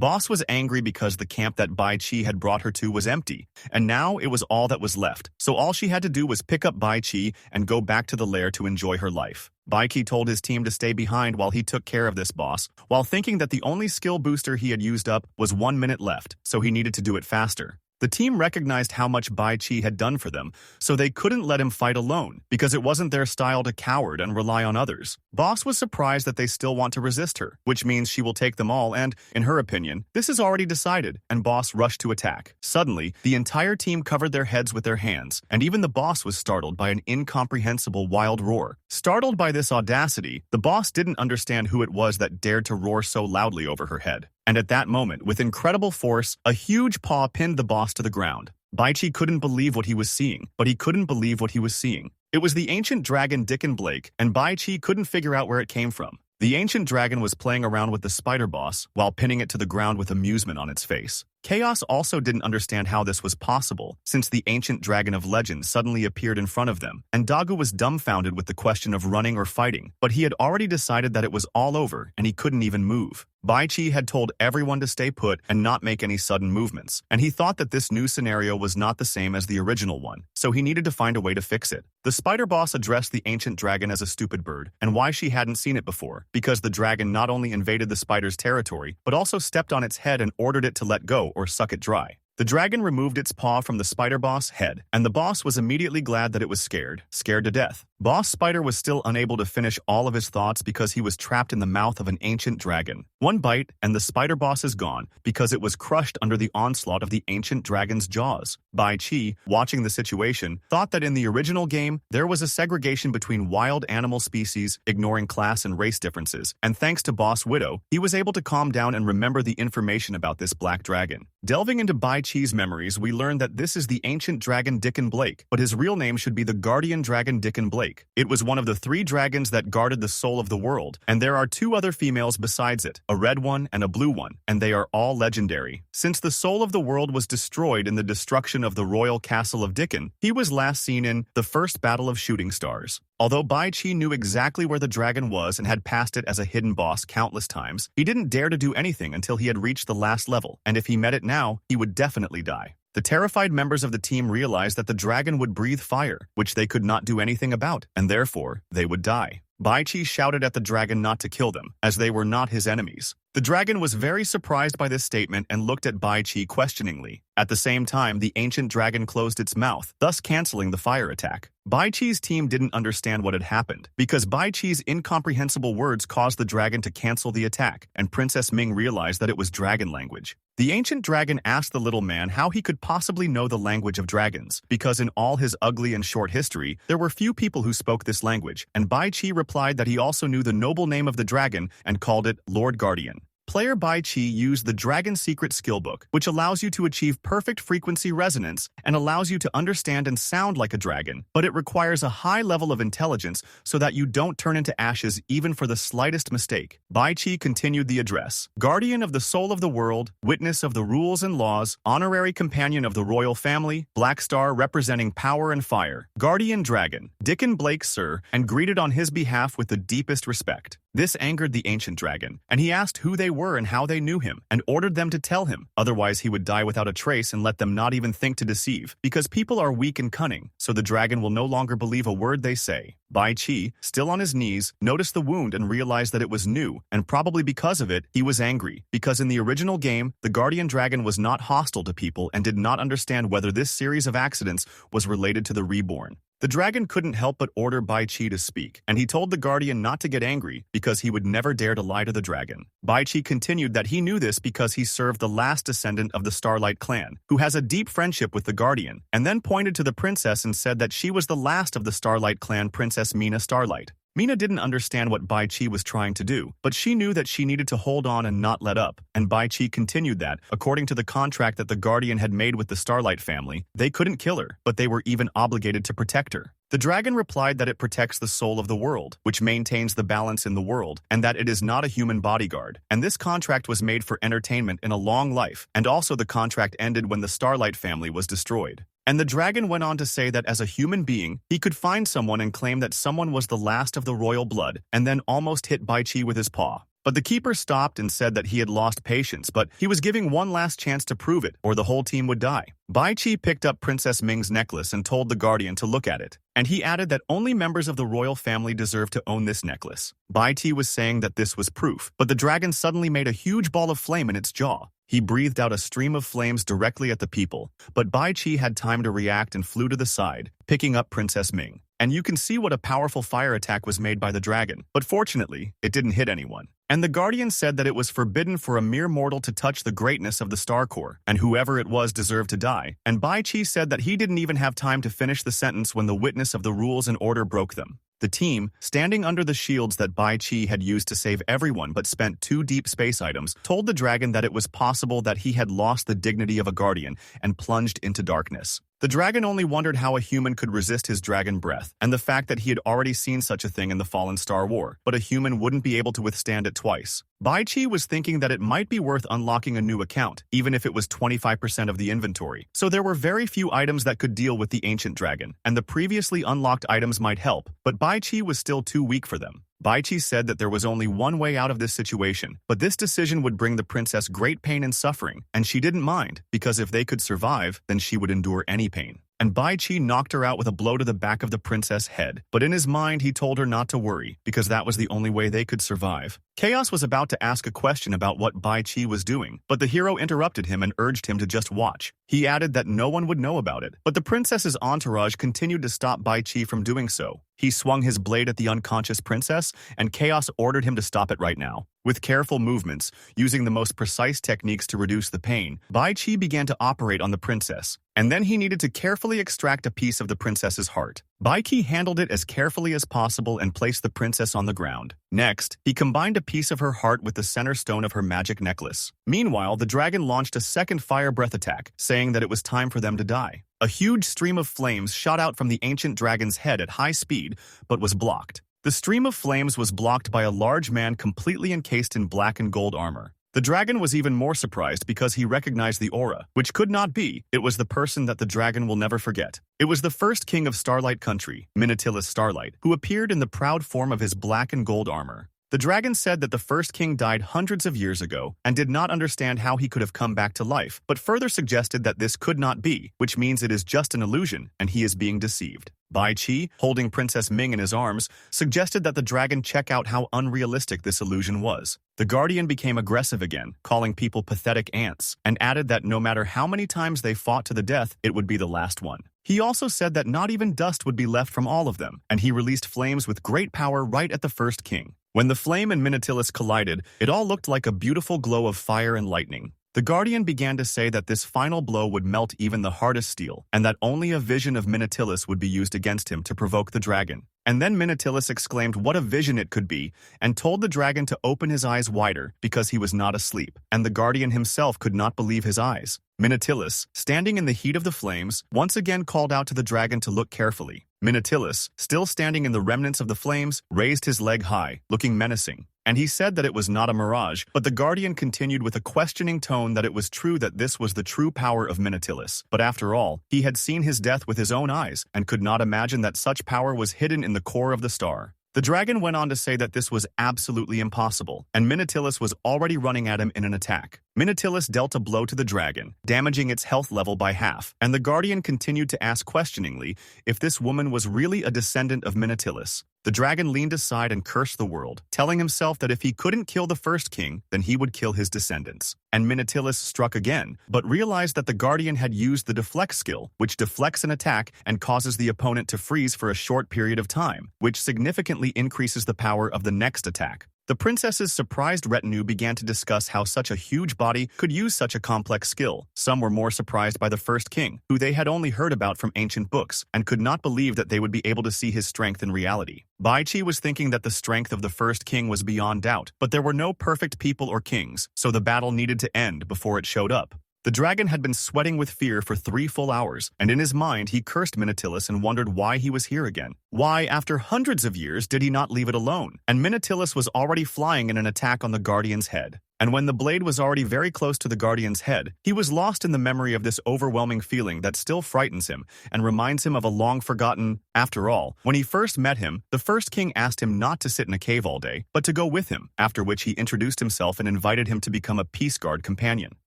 Boss was angry because the camp that Bai Chi had brought her to was empty, and now it was all that was left, so all she had to do was pick up Bai Chi and go back to the lair to enjoy her life. Bai Chi told his team to stay behind while he took care of this boss, while thinking that the only skill booster he had used up was 1 minute left, so he needed to do it faster. The team recognized how much Bai Chi had done for them, so they couldn't let him fight alone, because it wasn't their style to coward and rely on others. Boss was surprised that they still want to resist her, which means she will take them all and, in her opinion, this is already decided, and Boss rushed to attack. Suddenly, the entire team covered their heads with their hands, and even the boss was startled by an incomprehensible wild roar. Startled by this audacity, the boss didn't understand who it was that dared to roar so loudly over her head. And at that moment, with incredible force, a huge paw pinned the boss to the ground. Bai Chi couldn't believe what he was seeing, but he couldn't believe what he was seeing. It was the ancient dragon Dickon Blake, and Bai Chi couldn't figure out where it came from. The ancient dragon was playing around with the spider boss while pinning it to the ground with amusement on its face. Chaos also didn't understand how this was possible, since the ancient dragon of legend suddenly appeared in front of them, and Dagu was dumbfounded with the question of running or fighting, but he had already decided that it was all over and he couldn't even move. Bai Chi had told everyone to stay put and not make any sudden movements, and he thought that this new scenario was not the same as the original one, so he needed to find a way to fix it. The spider boss addressed the ancient dragon as a stupid bird, and why she hadn't seen it before, because the dragon not only invaded the spider's territory, but also stepped on its head and ordered it to let go or suck it dry. The dragon removed its paw from the spider boss' head, and the boss was immediately glad that it was scared to death. Boss Spider was still unable to finish all of his thoughts because he was trapped in the mouth of an ancient dragon. One bite, and the spider boss is gone because it was crushed under the onslaught of the ancient dragon's jaws. Bai Chi, watching the situation, thought that in the original game, there was a segregation between wild animal species, ignoring class and race differences, and thanks to Boss Widow, he was able to calm down and remember the information about this black dragon. Delving into Bai Chi's memories, we learned that this is the ancient dragon Dickon Blake, but his real name should be the guardian dragon Dickon Blake. It was one of the 3 dragons that guarded the soul of the world, and there are 2 other females besides it, a red one and a blue one, and they are all legendary. Since the soul of the world was destroyed in the destruction of the royal castle of Dickon, he was last seen in the first battle of shooting stars. Although Bai Chi knew exactly where the dragon was and had passed it as a hidden boss countless times, he didn't dare to do anything until he had reached the last level, and if he met it now, he would definitely die. The terrified members of the team realized that the dragon would breathe fire, which they could not do anything about, and therefore, they would die. Bai Chi shouted at the dragon not to kill them, as they were not his enemies. The dragon was very surprised by this statement and looked at Bai Chi questioningly. At the same time, the ancient dragon closed its mouth, thus canceling the fire attack. Bai Chi's team didn't understand what had happened, because Bai Chi's incomprehensible words caused the dragon to cancel the attack, and Princess Ming realized that it was dragon language. The ancient dragon asked the little man how he could possibly know the language of dragons, because in all his ugly and short history, there were few people who spoke this language, and Bai Chi replied that he also knew the noble name of the dragon and called it Lord Guardian. Player Bai Chi used the Dragon Secret Skill Book, which allows you to achieve perfect frequency resonance and allows you to understand and sound like a dragon, but it requires a high level of intelligence so that you don't turn into ashes even for the slightest mistake. Bai Chi continued the address. Guardian of the soul of the world, witness of the rules and laws, honorary companion of the royal family, Black Star representing power and fire, Guardian Dragon, Dickon Blake, sir, and greeted on his behalf with the deepest respect. This angered the ancient dragon, and he asked who they were and how they knew him, and ordered them to tell him, otherwise he would die without a trace and let them not even think to deceive, because people are weak and cunning, so the dragon will no longer believe a word they say. Bai Chi, still on his knees, noticed the wound and realized that it was new, and probably because of it, he was angry, because in the original game, the guardian dragon was not hostile to people and did not understand whether this series of accidents was related to the reborn. The dragon couldn't help but order Bai Chi to speak, and he told the guardian not to get angry because he would never dare to lie to the dragon. Bai Chi continued that he knew this because he served the last descendant of the Starlight clan, who has a deep friendship with the guardian, and then pointed to the princess and said that she was the last of the Starlight clan, Princess Mina Starlight. Mina didn't understand what Bai Chi was trying to do, but she knew that she needed to hold on and not let up, and Bai Chi continued that, according to the contract that the Guardian had made with the Starlight family, they couldn't kill her, but they were even obligated to protect her. The dragon replied that it protects the soul of the world, which maintains the balance in the world, and that it is not a human bodyguard, and this contract was made for entertainment in a long life, and also the contract ended when the Starlight family was destroyed. And the dragon went on to say that as a human being, he could find someone and claim that someone was the last of the royal blood, and then almost hit Bai Chi with his paw. But the keeper stopped and said that he had lost patience, but he was giving one last chance to prove it, or the whole team would die. Bai Qi picked up Princess Ming's necklace and told the guardian to look at it, and he added that only members of the royal family deserved to own this necklace. Bai Qi was saying that this was proof, but the dragon suddenly made a huge ball of flame in its jaw. He breathed out a stream of flames directly at the people, but Bai Qi had time to react and flew to the side, picking up Princess Ming. And you can see what a powerful fire attack was made by the dragon, but fortunately, it didn't hit anyone. And the guardian said that it was forbidden for a mere mortal to touch the greatness of the Star Core, and whoever it was deserved to die. And Bai Qi said that he didn't even have time to finish the sentence when the witness of the rules and order broke them. The team, standing under the shields that Bai Qi had used to save everyone but spent 2 deep space items, told the dragon that it was possible that he had lost the dignity of a guardian and plunged into darkness. The dragon only wondered how a human could resist his dragon breath, and the fact that he had already seen such a thing in the Fallen Star War, but a human wouldn't be able to withstand it twice. Bai Qi was thinking that it might be worth unlocking a new account, even if it was 25% of the inventory. So there were very few items that could deal with the ancient dragon, and the previously unlocked items might help, but Bai Qi was still too weak for them. Bai Qi said that there was only one way out of this situation, but this decision would bring the princess great pain and suffering, and she didn't mind, because if they could survive, then she would endure any pain. And Bai Qi knocked her out with a blow to the back of the princess' head, but in his mind he told her not to worry, because that was the only way they could survive. Chaos was about to ask a question about what Bai Qi was doing, but the hero interrupted him and urged him to just watch. He added that no one would know about it, but the princess's entourage continued to stop Bai Qi from doing so. He swung his blade at the unconscious princess, and Chaos ordered him to stop it right now. With careful movements, using the most precise techniques to reduce the pain, Bai Qi began to operate on the princess, and then he needed to carefully extract a piece of the princess's heart. Bai Qi handled it as carefully as possible and placed the princess on the ground. Next, he combined a piece of her heart with the center stone of her magic necklace. Meanwhile, the dragon launched a second fire breath attack, saying that it was time for them to die. A huge stream of flames shot out from the ancient dragon's head at high speed, but was blocked. The stream of flames was blocked by a large man completely encased in black and gold armor. The dragon was even more surprised because he recognized the aura, which could not be. It was the person that the dragon will never forget. It was the first king of Starlight Country, Minotilus Starlight, who appeared in the proud form of his black and gold armor. The dragon said that the first king died hundreds of years ago and did not understand how he could have come back to life, but further suggested that this could not be, which means it is just an illusion and he is being deceived. Bai Qi, holding Princess Ming in his arms, suggested that the dragon check out how unrealistic this illusion was. The guardian became aggressive again, calling people pathetic ants, and added that no matter how many times they fought to the death, it would be the last one. He also said that not even dust would be left from all of them, and he released flames with great power right at the first king. When the flame and Minotilus collided, it all looked like a beautiful glow of fire and lightning. The guardian began to say that this final blow would melt even the hardest steel, and that only a vision of Minotilus would be used against him to provoke the dragon. And then Minotilus exclaimed what a vision it could be, and told the dragon to open his eyes wider because he was not asleep, and the guardian himself could not believe his eyes. Minotilus, standing in the heat of the flames, once again called out to the dragon to look carefully. Minotilus, still standing in the remnants of the flames, raised his leg high, looking menacing. And he said that it was not a mirage, but the guardian continued with a questioning tone that it was true that this was the true power of Minotilus. But after all, he had seen his death with his own eyes, and could not imagine that such power was hidden in the core of the star. The dragon went on to say that this was absolutely impossible, and Minotilus was already running at him in an attack. Minotilus dealt a blow to the dragon, damaging its health level by half, and the guardian continued to ask questioningly if this woman was really a descendant of Minotilus. The dragon leaned aside and cursed the world, telling himself that if he couldn't kill the first king, then he would kill his descendants. And Minotilus struck again, but realized that the guardian had used the deflect skill, which deflects an attack and causes the opponent to freeze for a short period of time, which significantly increases the power of the next attack. The princess's surprised retinue began to discuss how such a huge body could use such a complex skill. Some were more surprised by the first king, who they had only heard about from ancient books, and could not believe that they would be able to see his strength in reality. Bai Qi was thinking that the strength of the first king was beyond doubt, but there were no perfect people or kings, so the battle needed to end before it showed up. The dragon had been sweating with fear for 3 full hours, and in his mind he cursed Minotilus and wondered why he was here again. Why, after hundreds of years, did he not leave it alone? And Minotilus was already flying in an attack on the guardian's head. And when the blade was already very close to the guardian's head, he was lost in the memory of this overwhelming feeling that still frightens him and reminds him of a long-forgotten, after all. When he first met him, the first king asked him not to sit in a cave all day, but to go with him, after which he introduced himself and invited him to become a peace guard companion.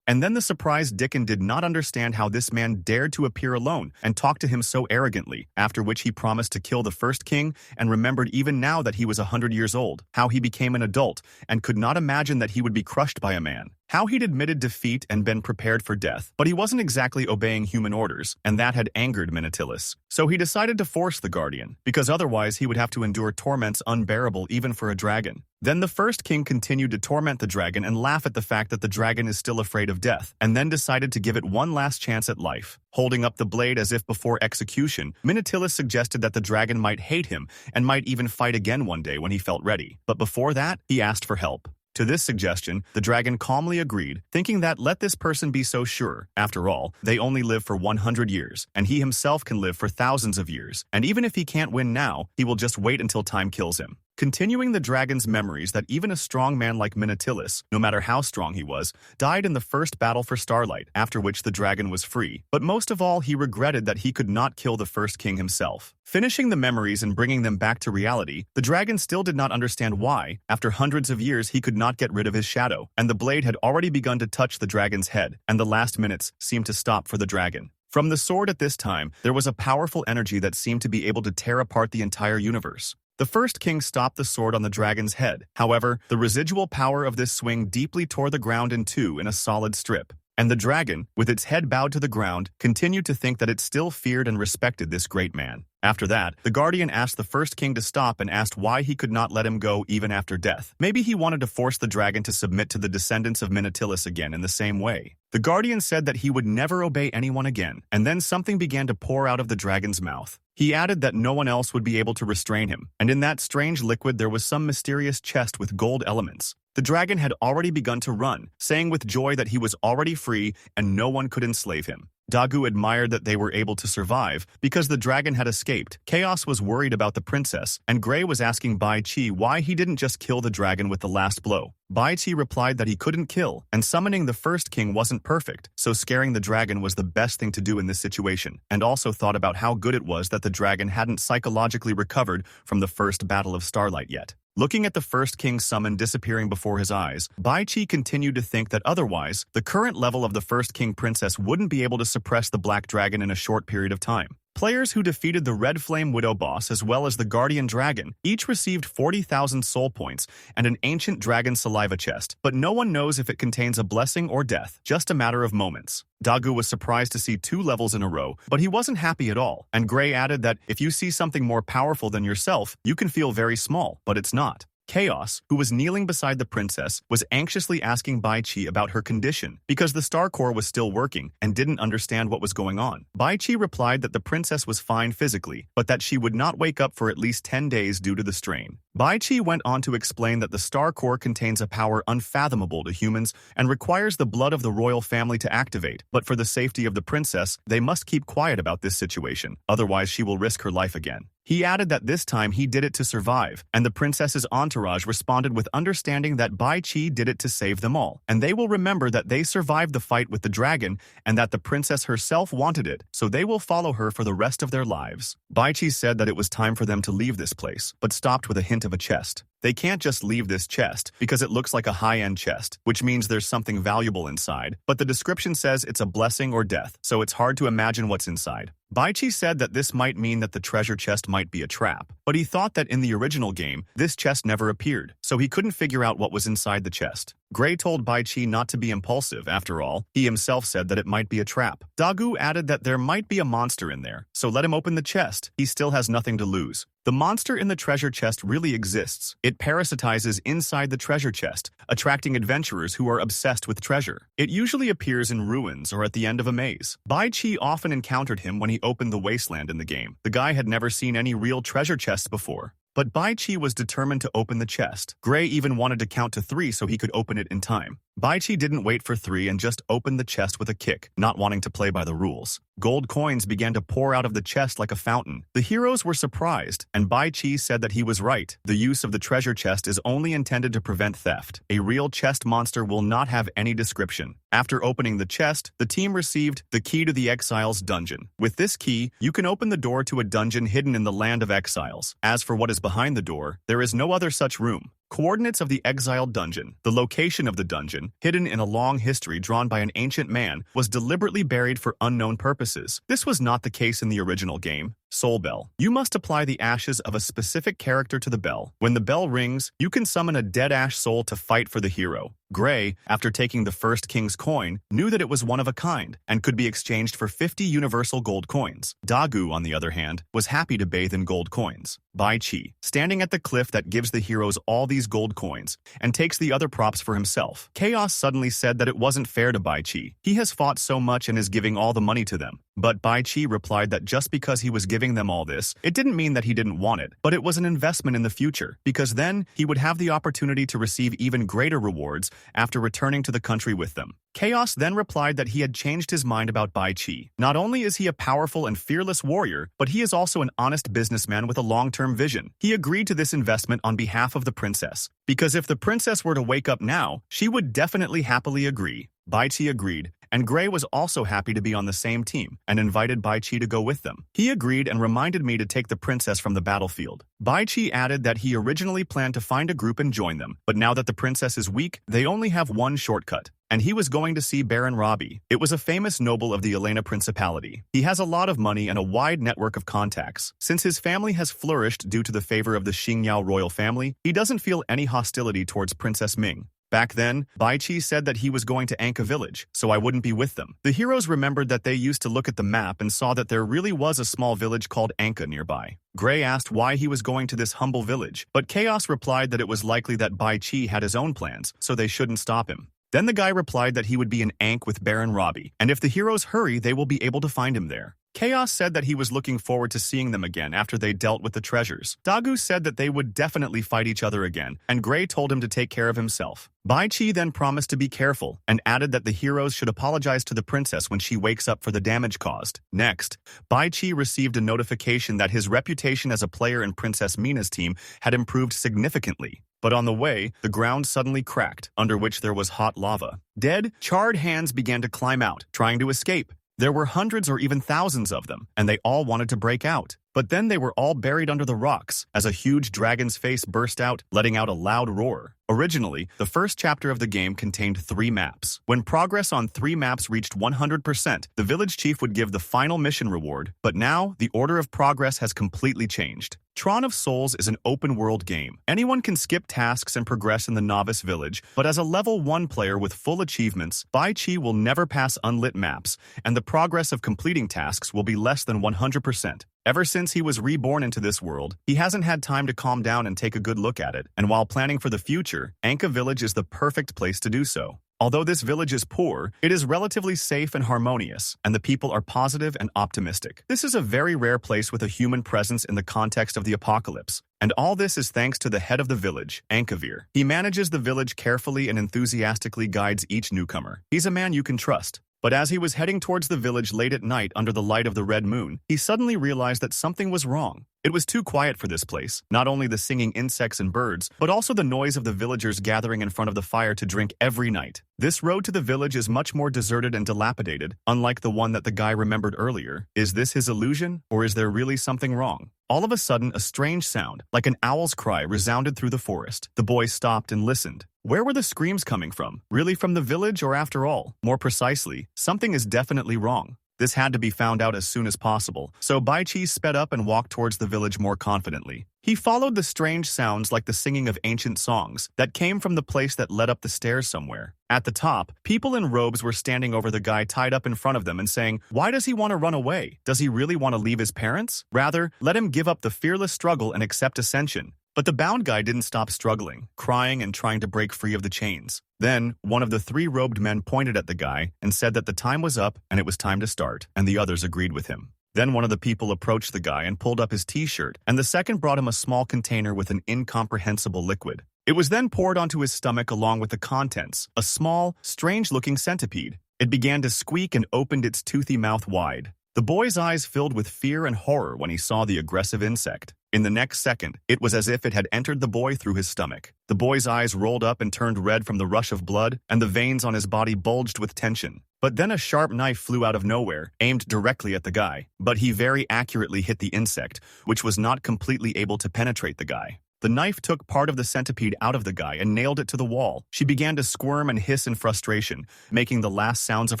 And then the surprised Dickon did not understand how this man dared to appear alone and talk to him so arrogantly, after which he promised to kill the first king and remembered even now that he was 100 years old, how he became an adult and could not imagine that he would be crushed by a man. How he'd admitted defeat and been prepared for death, but he wasn't exactly obeying human orders, and that had angered Minatilis. So he decided to force the guardian, because otherwise he would have to endure torments unbearable even for a dragon. Then the first king continued to torment the dragon and laugh at the fact that the dragon is still afraid of death, and then decided to give it one last chance at life. Holding up the blade as if before execution, Minatilis suggested that the dragon might hate him and might even fight again one day when he felt ready. But before that, he asked for help. To this suggestion, the dragon calmly agreed, thinking that let this person be so sure. After all, they only live for 100 years, and he himself can live for thousands of years. And even if he can't win now, he will just wait until time kills him. Continuing the dragon's memories that even a strong man like Minatilis, no matter how strong he was, died in the first battle for Starlight, after which the dragon was free. But most of all, he regretted that he could not kill the first king himself. Finishing the memories and bringing them back to reality, the dragon still did not understand why, after hundreds of years, he could not get rid of his shadow, and the blade had already begun to touch the dragon's head, and the last minutes seemed to stop for the dragon. From the sword at this time, there was a powerful energy that seemed to be able to tear apart the entire universe. The first king stopped the sword on the dragon's head. However, the residual power of this swing deeply tore the ground in two in a solid strip. And the dragon, with its head bowed to the ground, continued to think that it still feared and respected this great man. After that, the guardian asked the first king to stop and asked why he could not let him go even after death. Maybe he wanted to force the dragon to submit to the descendants of Minatilis again in the same way. The guardian said that he would never obey anyone again, and then something began to pour out of the dragon's mouth. He added that no one else would be able to restrain him, and in that strange liquid there was some mysterious chest with gold elements. The dragon had already begun to run, saying with joy that he was already free and no one could enslave him. Dagu admired that they were able to survive because the dragon had escaped. Chaos was worried about the princess, and Gray was asking Bai Chi why he didn't just kill the dragon with the last blow. Bai Chi replied that he couldn't kill, and summoning the first king wasn't perfect, so scaring the dragon was the best thing to do in this situation, and also thought about how good it was that the dragon hadn't psychologically recovered from the first battle of Starlight yet. Looking at the first king's summon disappearing before his eyes, Bai Chi continued to think that otherwise, the current level of the first king princess wouldn't be able to suppress the black dragon in a short period of time. Players who defeated the Red Flame Widow boss as well as the Guardian Dragon each received 40,000 soul points and an ancient dragon saliva chest, but no one knows if it contains a blessing or death, just a matter of moments. Dagu was surprised to see 2 levels in a row, but he wasn't happy at all, and Gray added that if you see something more powerful than yourself, you can feel very small, but it's not. Chaos, who was kneeling beside the princess, was anxiously asking Bai Chi about her condition because the star core was still working and didn't understand what was going on. Bai Chi replied that the princess was fine physically, but that she would not wake up for at least 10 days due to the strain. Bai Chi went on to explain that the star core contains a power unfathomable to humans and requires the blood of the royal family to activate, but for the safety of the princess, they must keep quiet about this situation, otherwise she will risk her life again. He added that this time he did it to survive, and the princess's entourage responded with understanding that Bai Chi did it to save them all, and they will remember that they survived the fight with the dragon and that the princess herself wanted it, so they will follow her for the rest of their lives. Bai Chi said that it was time for them to leave this place, but stopped with a hint of a chest. They can't just leave this chest because it looks like a high-end chest, which means there's something valuable inside, but the description says it's a blessing or death, so it's hard to imagine what's inside. Bai Chi said that this might mean that the treasure chest might be a trap, but he thought that in the original game, this chest never appeared, so he couldn't figure out what was inside the chest. Gray told Bai Chi not to be impulsive, after all. He himself said that it might be a trap. Dagu added that there might be a monster in there, so let him open the chest. He still has nothing to lose. The monster in the treasure chest really exists. It parasitizes inside the treasure chest, attracting adventurers who are obsessed with treasure. It usually appears in ruins or at the end of a maze. Bai Chi often encountered him when he opened the wasteland in the game. The guy had never seen any real treasure chests before. But Bai Chi was determined to open the chest. Gray even wanted to count to 3 so he could open it in time. Bai Chi didn't wait for 3 and just opened the chest with a kick, not wanting to play by the rules. Gold coins began to pour out of the chest like a fountain. The heroes were surprised, and Bai Chi said that he was right. The use of the treasure chest is only intended to prevent theft. A real chest monster will not have any description. After opening the chest, the team received the key to the Exiles dungeon. With this key, you can open the door to a dungeon hidden in the land of exiles. As for what is behind the door, there is no other such room. Coordinates of the exiled dungeon. The location of the dungeon, hidden in a long history drawn by an ancient man, was deliberately buried for unknown purposes. This was not the case in the original game. Soul Bell. You must apply the ashes of a specific character to the bell. When the bell rings, you can summon a dead ash soul to fight for the hero. Gray, after taking the first king's coin, knew that it was one of a kind and could be exchanged for 50 universal gold coins. Dagu, on the other hand, was happy to bathe in gold coins. Bai Chi, standing at the cliff that gives the heroes all these gold coins and takes the other props for himself. Chaos suddenly said that it wasn't fair to Bai Chi. He has fought so much and is giving all the money to them. But Bai Chi replied that just because he was giving them all this, it didn't mean that he didn't want it, but it was an investment in the future, because then he would have the opportunity to receive even greater rewards after returning to the country with them. Chaos then replied that he had changed his mind about Bai Chi. Not only is he a powerful and fearless warrior, but he is also an honest businessman with a long-term vision. He agreed to this investment on behalf of the princess, because if the princess were to wake up now, she would definitely happily agree. Bai Chi agreed, and Gray was also happy to be on the same team and invited Bai Chi to go with them. He agreed and reminded me to take the princess from the battlefield. Bai Chi added that he originally planned to find a group and join them, but now that the princess is weak, they only have one shortcut. And he was going to see Baron Robbie. It was a famous noble of the Elena Principality. He has a lot of money and a wide network of contacts. Since his family has flourished due to the favor of the Xingyao royal family, he doesn't feel any hostility towards Princess Ming. Back then, Bai Chi said that he was going to Anka village, so I wouldn't be with them. The heroes remembered that they used to look at the map and saw that there really was a small village called Anka nearby. Gray asked why he was going to this humble village, but Chaos replied that it was likely that Bai Chi had his own plans, so they shouldn't stop him. Then the guy replied that he would be in Ankh with Baron Robbie, and if the heroes hurry, they will be able to find him there. Chaos said that he was looking forward to seeing them again after they dealt with the treasures. Dagu said that they would definitely fight each other again, and Gray told him to take care of himself. Bai Chi then promised to be careful, and added that the heroes should apologize to the princess when she wakes up for the damage caused. Next, Bai Chi received a notification that his reputation as a player in Princess Mina's team had improved significantly. But on the way, the ground suddenly cracked, under which there was hot lava. Dead, charred hands began to climb out, trying to escape. There were hundreds or even thousands of them, and they all wanted to break out. But then they were all buried under the rocks, as a huge dragon's face burst out, letting out a loud roar. Originally, the first chapter of the game contained 3 maps. When progress on 3 maps reached 100%, the village chief would give the final mission reward, but now the order of progress has completely changed. Tron of Souls is an open-world game. Anyone can skip tasks and progress in the novice village, but as a level 1 player with full achievements, Bai Chi will never pass unlit maps, and the progress of completing tasks will be less than 100%. Ever since he was reborn into this world, he hasn't had time to calm down and take a good look at it, and while planning for the future, Anka Village is the perfect place to do so. Although this village is poor, it is relatively safe and harmonious, and the people are positive and optimistic. This is a very rare place with a human presence in the context of the apocalypse, and all this is thanks to the head of the village, Ankavir. He manages the village carefully and enthusiastically guides each newcomer. He's a man you can trust. But as he was heading towards the village late at night under the light of the red moon, he suddenly realized that something was wrong. It was too quiet for this place, not only the singing insects and birds, but also the noise of the villagers gathering in front of the fire to drink every night. This road to the village is much more deserted and dilapidated, unlike the one that the guy remembered earlier. Is this his illusion, or is there really something wrong? All of a sudden, a strange sound, like an owl's cry, resounded through the forest. The boy stopped and listened. Where were the screams coming from? Really from the village, or after all? More precisely, something is definitely wrong. This had to be found out as soon as possible, so Bai Chi sped up and walked towards the village more confidently. He followed the strange sounds like the singing of ancient songs that came from the place that led up the stairs somewhere. At the top, people in robes were standing over the guy tied up in front of them and saying, "Why does he want to run away? Does he really want to leave his parents? Rather, let him give up the fearless struggle and accept ascension." But the bound guy didn't stop struggling, crying and trying to break free of the chains. Then, one of the 3 robed men pointed at the guy and said that the time was up and it was time to start, and the others agreed with him. Then one of the people approached the guy and pulled up his t-shirt, and the second brought him a small container with an incomprehensible liquid. It was then poured onto his stomach along with the contents, a small, strange-looking centipede. It began to squeak and opened its toothy mouth wide. The boy's eyes filled with fear and horror when he saw the aggressive insect. In the next second, it was as if it had entered the boy through his stomach. The boy's eyes rolled up and turned red from the rush of blood, and the veins on his body bulged with tension. But then a sharp knife flew out of nowhere, aimed directly at the guy. But he very accurately hit the insect, which was not completely able to penetrate the guy. The knife took part of the centipede out of the guy and nailed it to the wall. She began to squirm and hiss in frustration, making the last sounds of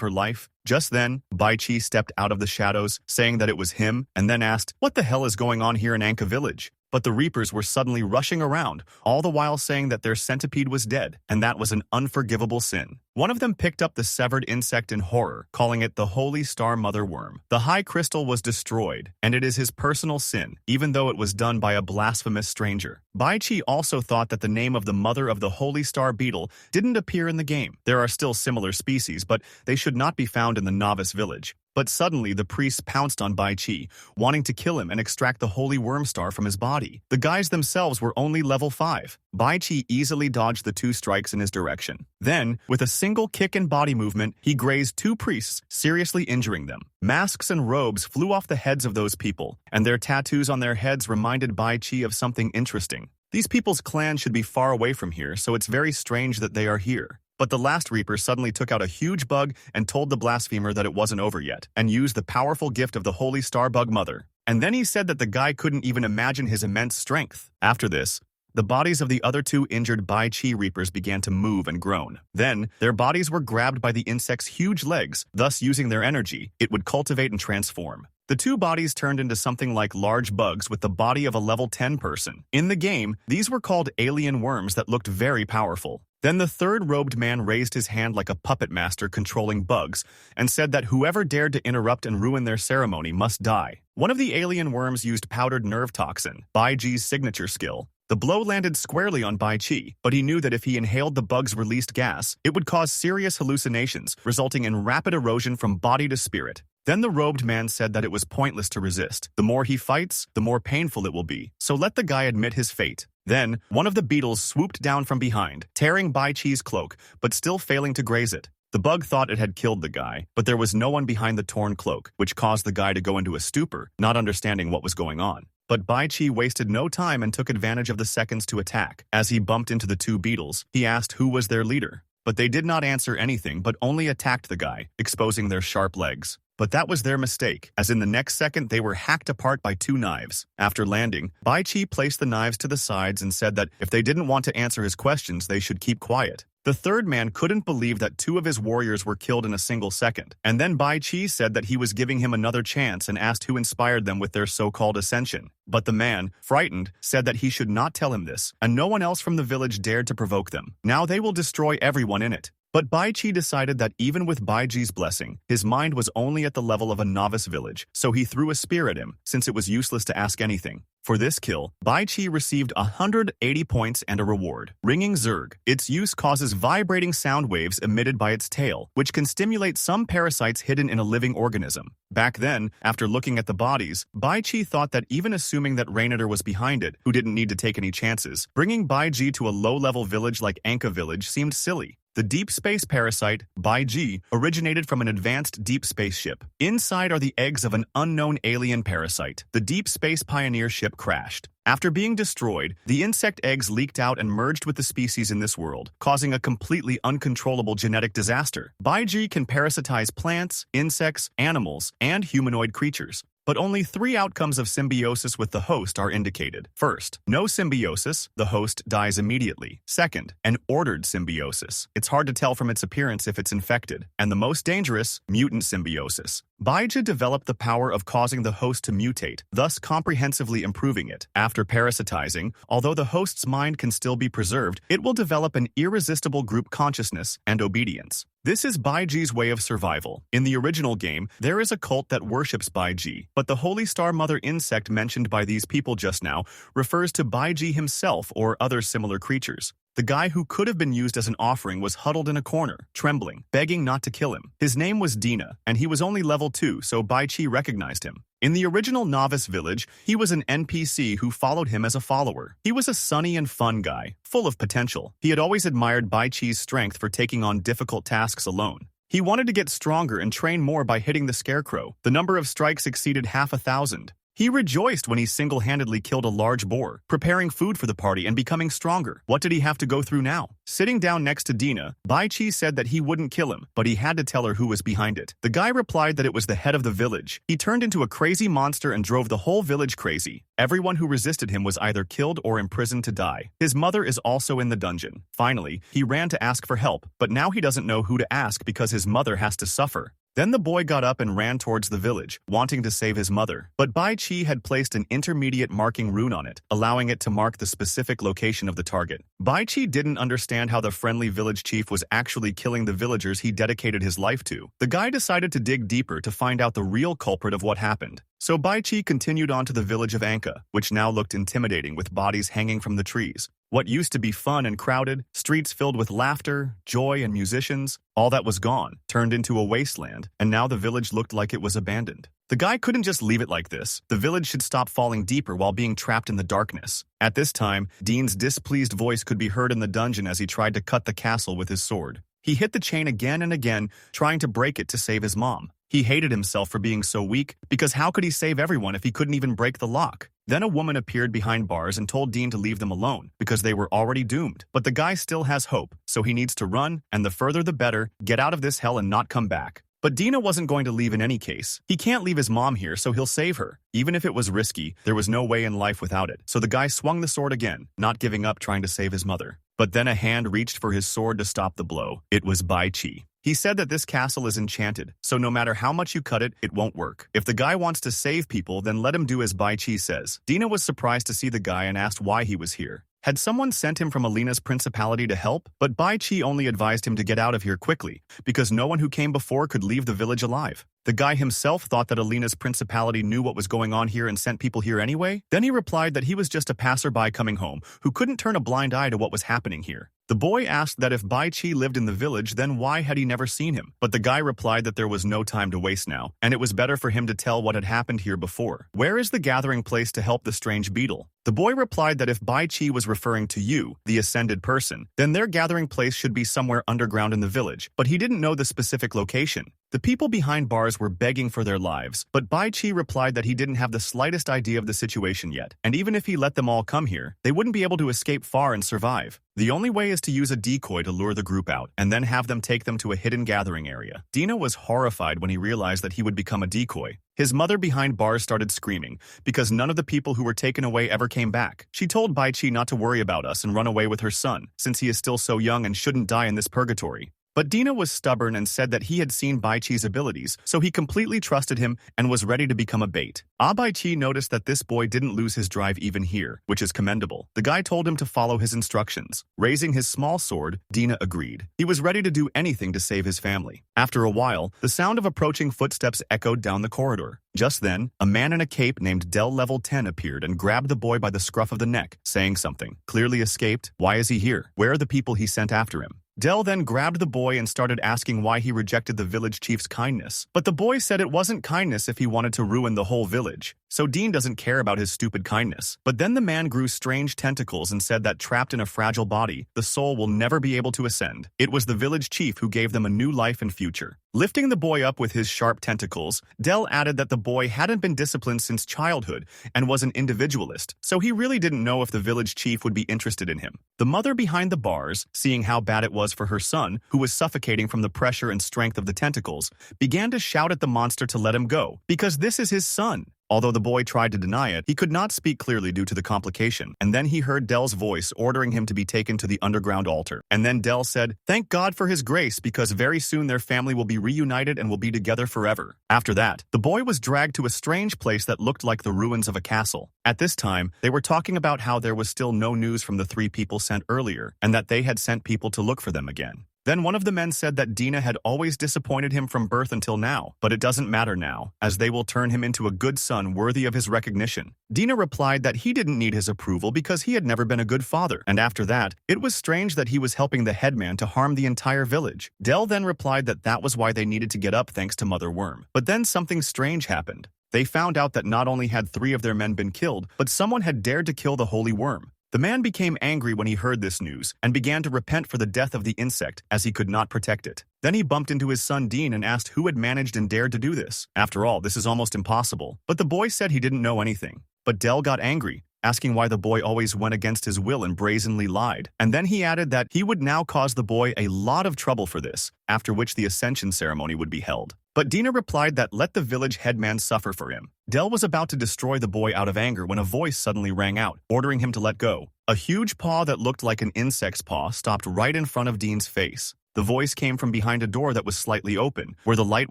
her life. Just then, Bai Chi stepped out of the shadows, saying that it was him, and then asked, "What the hell is going on here in Anka village?" But the Reapers were suddenly rushing around, all the while saying that their centipede was dead, and that was an unforgivable sin. One of them picked up the severed insect in horror, calling it the Holy Star Mother Worm. The high crystal was destroyed, and it is his personal sin, even though it was done by a blasphemous stranger. Bai Chi also thought that the name of the mother of the Holy Star Beetle didn't appear in the game. There are still similar species, but they should not be found in the novice village. But suddenly, the priests pounced on Bai Chi, wanting to kill him and extract the holy worm star from his body. The guys themselves were only level 5. Bai Chi easily dodged the 2 strikes in his direction. Then, with a single kick and body movement, he grazed 2 priests, seriously injuring them. Masks and robes flew off the heads of those people, and their tattoos on their heads reminded Bai Chi of something interesting. These people's clan should be far away from here, so it's very strange that they are here. But the last Reaper suddenly took out a huge bug and told the blasphemer that it wasn't over yet, and used the powerful gift of the Holy Star Bug Mother. And then he said that the guy couldn't even imagine his immense strength. After this, the bodies of the other 2 injured Bai Chi Reapers began to move and groan. Then, their bodies were grabbed by the insect's huge legs, thus using their energy, it would cultivate and transform. The 2 bodies turned into something like large bugs with the body of a level 10 person. In the game, these were called alien worms that looked very powerful. Then the 3rd robed man raised his hand like a puppet master controlling bugs and said that whoever dared to interrupt and ruin their ceremony must die. One of the alien worms used powdered nerve toxin, Bai Chi's signature skill. The blow landed squarely on Bai Chi, but he knew that if he inhaled the bug's released gas, it would cause serious hallucinations, resulting in rapid erosion from body to spirit. Then the robed man said that it was pointless to resist. The more he fights, the more painful it will be, so let the guy admit his fate. Then, one of the beetles swooped down from behind, tearing Bai Chi's cloak, but still failing to graze it. The bug thought it had killed the guy, but there was no one behind the torn cloak, which caused the guy to go into a stupor, not understanding what was going on. But Bai Chi wasted no time and took advantage of the seconds to attack. As he bumped into the 2 beetles, he asked who was their leader. But they did not answer anything but only attacked the guy, exposing their sharp legs. But that was their mistake, as in the next second they were hacked apart by 2 knives. After landing, Bai Chi placed the knives to the sides and said that if they didn't want to answer his questions, they should keep quiet. The 3rd man couldn't believe that 2 of his warriors were killed in a single second, and then Bai Chi said that he was giving him another chance and asked who inspired them with their so-called ascension. But the man, frightened, said that he should not tell him this, and no one else from the village dared to provoke them. Now they will destroy everyone in it. But Bai Chi decided that even with Bai Chi's blessing, his mind was only at the level of a novice village, so he threw a spear at him, since it was useless to ask anything. For this kill, Bai Chi received 180 points and a reward. Ringing Zerg. Its use causes vibrating sound waves emitted by its tail, which can stimulate some parasites hidden in a living organism. Back then, after looking at the bodies, Bai Chi thought that even assuming that Rainator was behind it, who didn't need to take any chances, bringing Bai Chi to a low-level village like Anka village seemed silly. The deep space parasite, Bai Chi, originated from an advanced deep space ship. Inside are the eggs of an unknown alien parasite. The deep space pioneer ship crashed. After being destroyed, the insect eggs leaked out and merged with the species in this world, causing a completely uncontrollable genetic disaster. Bai Chi can parasitize plants, insects, animals, and humanoid creatures. But only 3 outcomes of symbiosis with the host are indicated. First, no symbiosis, the host dies immediately. Second, an ordered symbiosis. It's hard to tell from its appearance if it's infected. And the most dangerous, mutant symbiosis. Bai Chi developed the power of causing the host to mutate, thus comprehensively improving it. After parasitizing, although the host's mind can still be preserved, it will develop an irresistible group consciousness and obedience. This is Bai Chi's way of survival. In the original game, there is a cult that worships Bai Chi, but the Holy Star Mother insect mentioned by these people just now refers to Bai Chi himself or other similar creatures. The guy who could have been used as an offering was huddled in a corner, trembling, begging not to kill him. His name was Dina, and he was only level 2, so Bai Chi recognized him. In the original novice village, he was an NPC who followed him as a follower. He was a sunny and fun guy, full of potential. He had always admired Bai Chi's strength for taking on difficult tasks alone. He wanted to get stronger and train more by hitting the scarecrow. The number of strikes exceeded 1,000. He rejoiced when he single-handedly killed a large boar, preparing food for the party and becoming stronger. What did he have to go through now? Sitting down next to Dina, Bai Chi said that he wouldn't kill him, but he had to tell her who was behind it. The guy replied that it was the head of the village. He turned into a crazy monster and drove the whole village crazy. Everyone who resisted him was either killed or imprisoned to die. His mother is also in the dungeon. Finally, he ran to ask for help, but now he doesn't know who to ask because his mother has to suffer. Then the boy got up and ran towards the village, wanting to save his mother. But Bai Chi had placed an intermediate marking rune on it, allowing it to mark the specific location of the target. Bai Chi didn't understand how the friendly village chief was actually killing the villagers he dedicated his life to. The guy decided to dig deeper to find out the real culprit of what happened. So Bai Chi continued on to the village of Anka, which now looked intimidating with bodies hanging from the trees. What used to be fun and crowded, streets filled with laughter, joy, and musicians, all that was gone, turned into a wasteland, and now the village looked like it was abandoned. The guy couldn't just leave it like this. The village should stop falling deeper while being trapped in the darkness. At this time, Dean's displeased voice could be heard in the dungeon as he tried to cut the castle with his sword. He hit the chain again and again, trying to break it to save his mom. He hated himself for being so weak, because how could he save everyone if he couldn't even break the lock? Then a woman appeared behind bars and told Dean to leave them alone, because they were already doomed. But the guy still has hope, so he needs to run, and the further the better, get out of this hell and not come back. But Dina wasn't going to leave in any case. He can't leave his mom here, so he'll save her. Even if it was risky, there was no way in life without it. So the guy swung the sword again, not giving up trying to save his mother. But then a hand reached for his sword to stop the blow. It was Bai Chi. He said that this castle is enchanted, so no matter how much you cut it, it won't work. If the guy wants to save people, then let him do as Bai Chi says. Dina was surprised to see the guy and asked why he was here. Had someone sent him from Alina's principality to help? But Bai Chi only advised him to get out of here quickly, because no one who came before could leave the village alive. The guy himself thought that Alina's principality knew what was going on here and sent people here anyway. Then he replied that he was just a passerby coming home who couldn't turn a blind eye to what was happening here. The boy asked that if Bai Chi lived in the village, then why had he never seen him? But the guy replied that there was no time to waste now, and it was better for him to tell what had happened here before. Where is the gathering place to help the strange beetle? The boy replied that if Bai Chi was referring to you, the ascended person, then their gathering place should be somewhere underground in the village, but he didn't know the specific location. The people behind bars were begging for their lives, but Bai Chi replied that he didn't have the slightest idea of the situation yet, and even if he let them all come here, they wouldn't be able to escape far and survive. The only way is to use a decoy to lure the group out, and then have them take them to a hidden gathering area. Dina was horrified when he realized that he would become a decoy. His mother behind bars started screaming, because none of the people who were taken away ever came back. She told Bai Chi not to worry about us and run away with her son, since he is still so young and shouldn't die in this purgatory. But Dina was stubborn and said that he had seen Bai Chi's abilities, so he completely trusted him and was ready to become a bait. Bai Chi noticed that this boy didn't lose his drive even here, which is commendable. The guy told him to follow his instructions. Raising his small sword, Dina agreed. He was ready to do anything to save his family. After a while, the sound of approaching footsteps echoed down the corridor. Just then, a man in a cape named Del Level 10 appeared and grabbed the boy by the scruff of the neck, saying something. Clearly escaped. Why is he here? Where are the people he sent after him? Del then grabbed the boy and started asking why he rejected the village chief's kindness. But the boy said it wasn't kindness if he wanted to ruin the whole village. So Dean doesn't care about his stupid kindness. But then the man grew strange tentacles and said that trapped in a fragile body, the soul will never be able to ascend. It was the village chief who gave them a new life and future. Lifting the boy up with his sharp tentacles, Del added that the boy hadn't been disciplined since childhood and was an individualist, so he really didn't know if the village chief would be interested in him. The mother behind the bars, seeing how bad it was for her son, who was suffocating from the pressure and strength of the tentacles, began to shout at the monster to let him go, because this is his son. Although the boy tried to deny it, he could not speak clearly due to the complication, and then he heard Del's voice ordering him to be taken to the underground altar. And then Del said, "Thank God for his grace, because very soon their family will be reunited and will be together forever." After that, the boy was dragged to a strange place that looked like the ruins of a castle. At this time, they were talking about how there was still no news from the 3 people sent earlier, and that they had sent people to look for them again. Then one of the men said that Dina had always disappointed him from birth until now, but it doesn't matter now, as they will turn him into a good son worthy of his recognition. Dina replied that he didn't need his approval because he had never been a good father, and after that, it was strange that he was helping the headman to harm the entire village. Del then replied that that was why they needed to get up thanks to Mother Worm. But then something strange happened. They found out that not only had 3 of their men been killed, but someone had dared to kill the Holy Worm. The man became angry when he heard this news and began to repent for the death of the insect as he could not protect it. Then he bumped into his son Dean and asked who had managed and dared to do this. After all, this is almost impossible. But the boy said he didn't know anything. But Del got angry, asking why the boy always went against his will and brazenly lied. And then he added that he would now cause the boy a lot of trouble for this, after which the ascension ceremony would be held. But Dina replied that let the village headman suffer for him. Del was about to destroy the boy out of anger when a voice suddenly rang out, ordering him to let go. A huge paw that looked like an insect's paw stopped right in front of Dean's face. The voice came from behind a door that was slightly open, where the light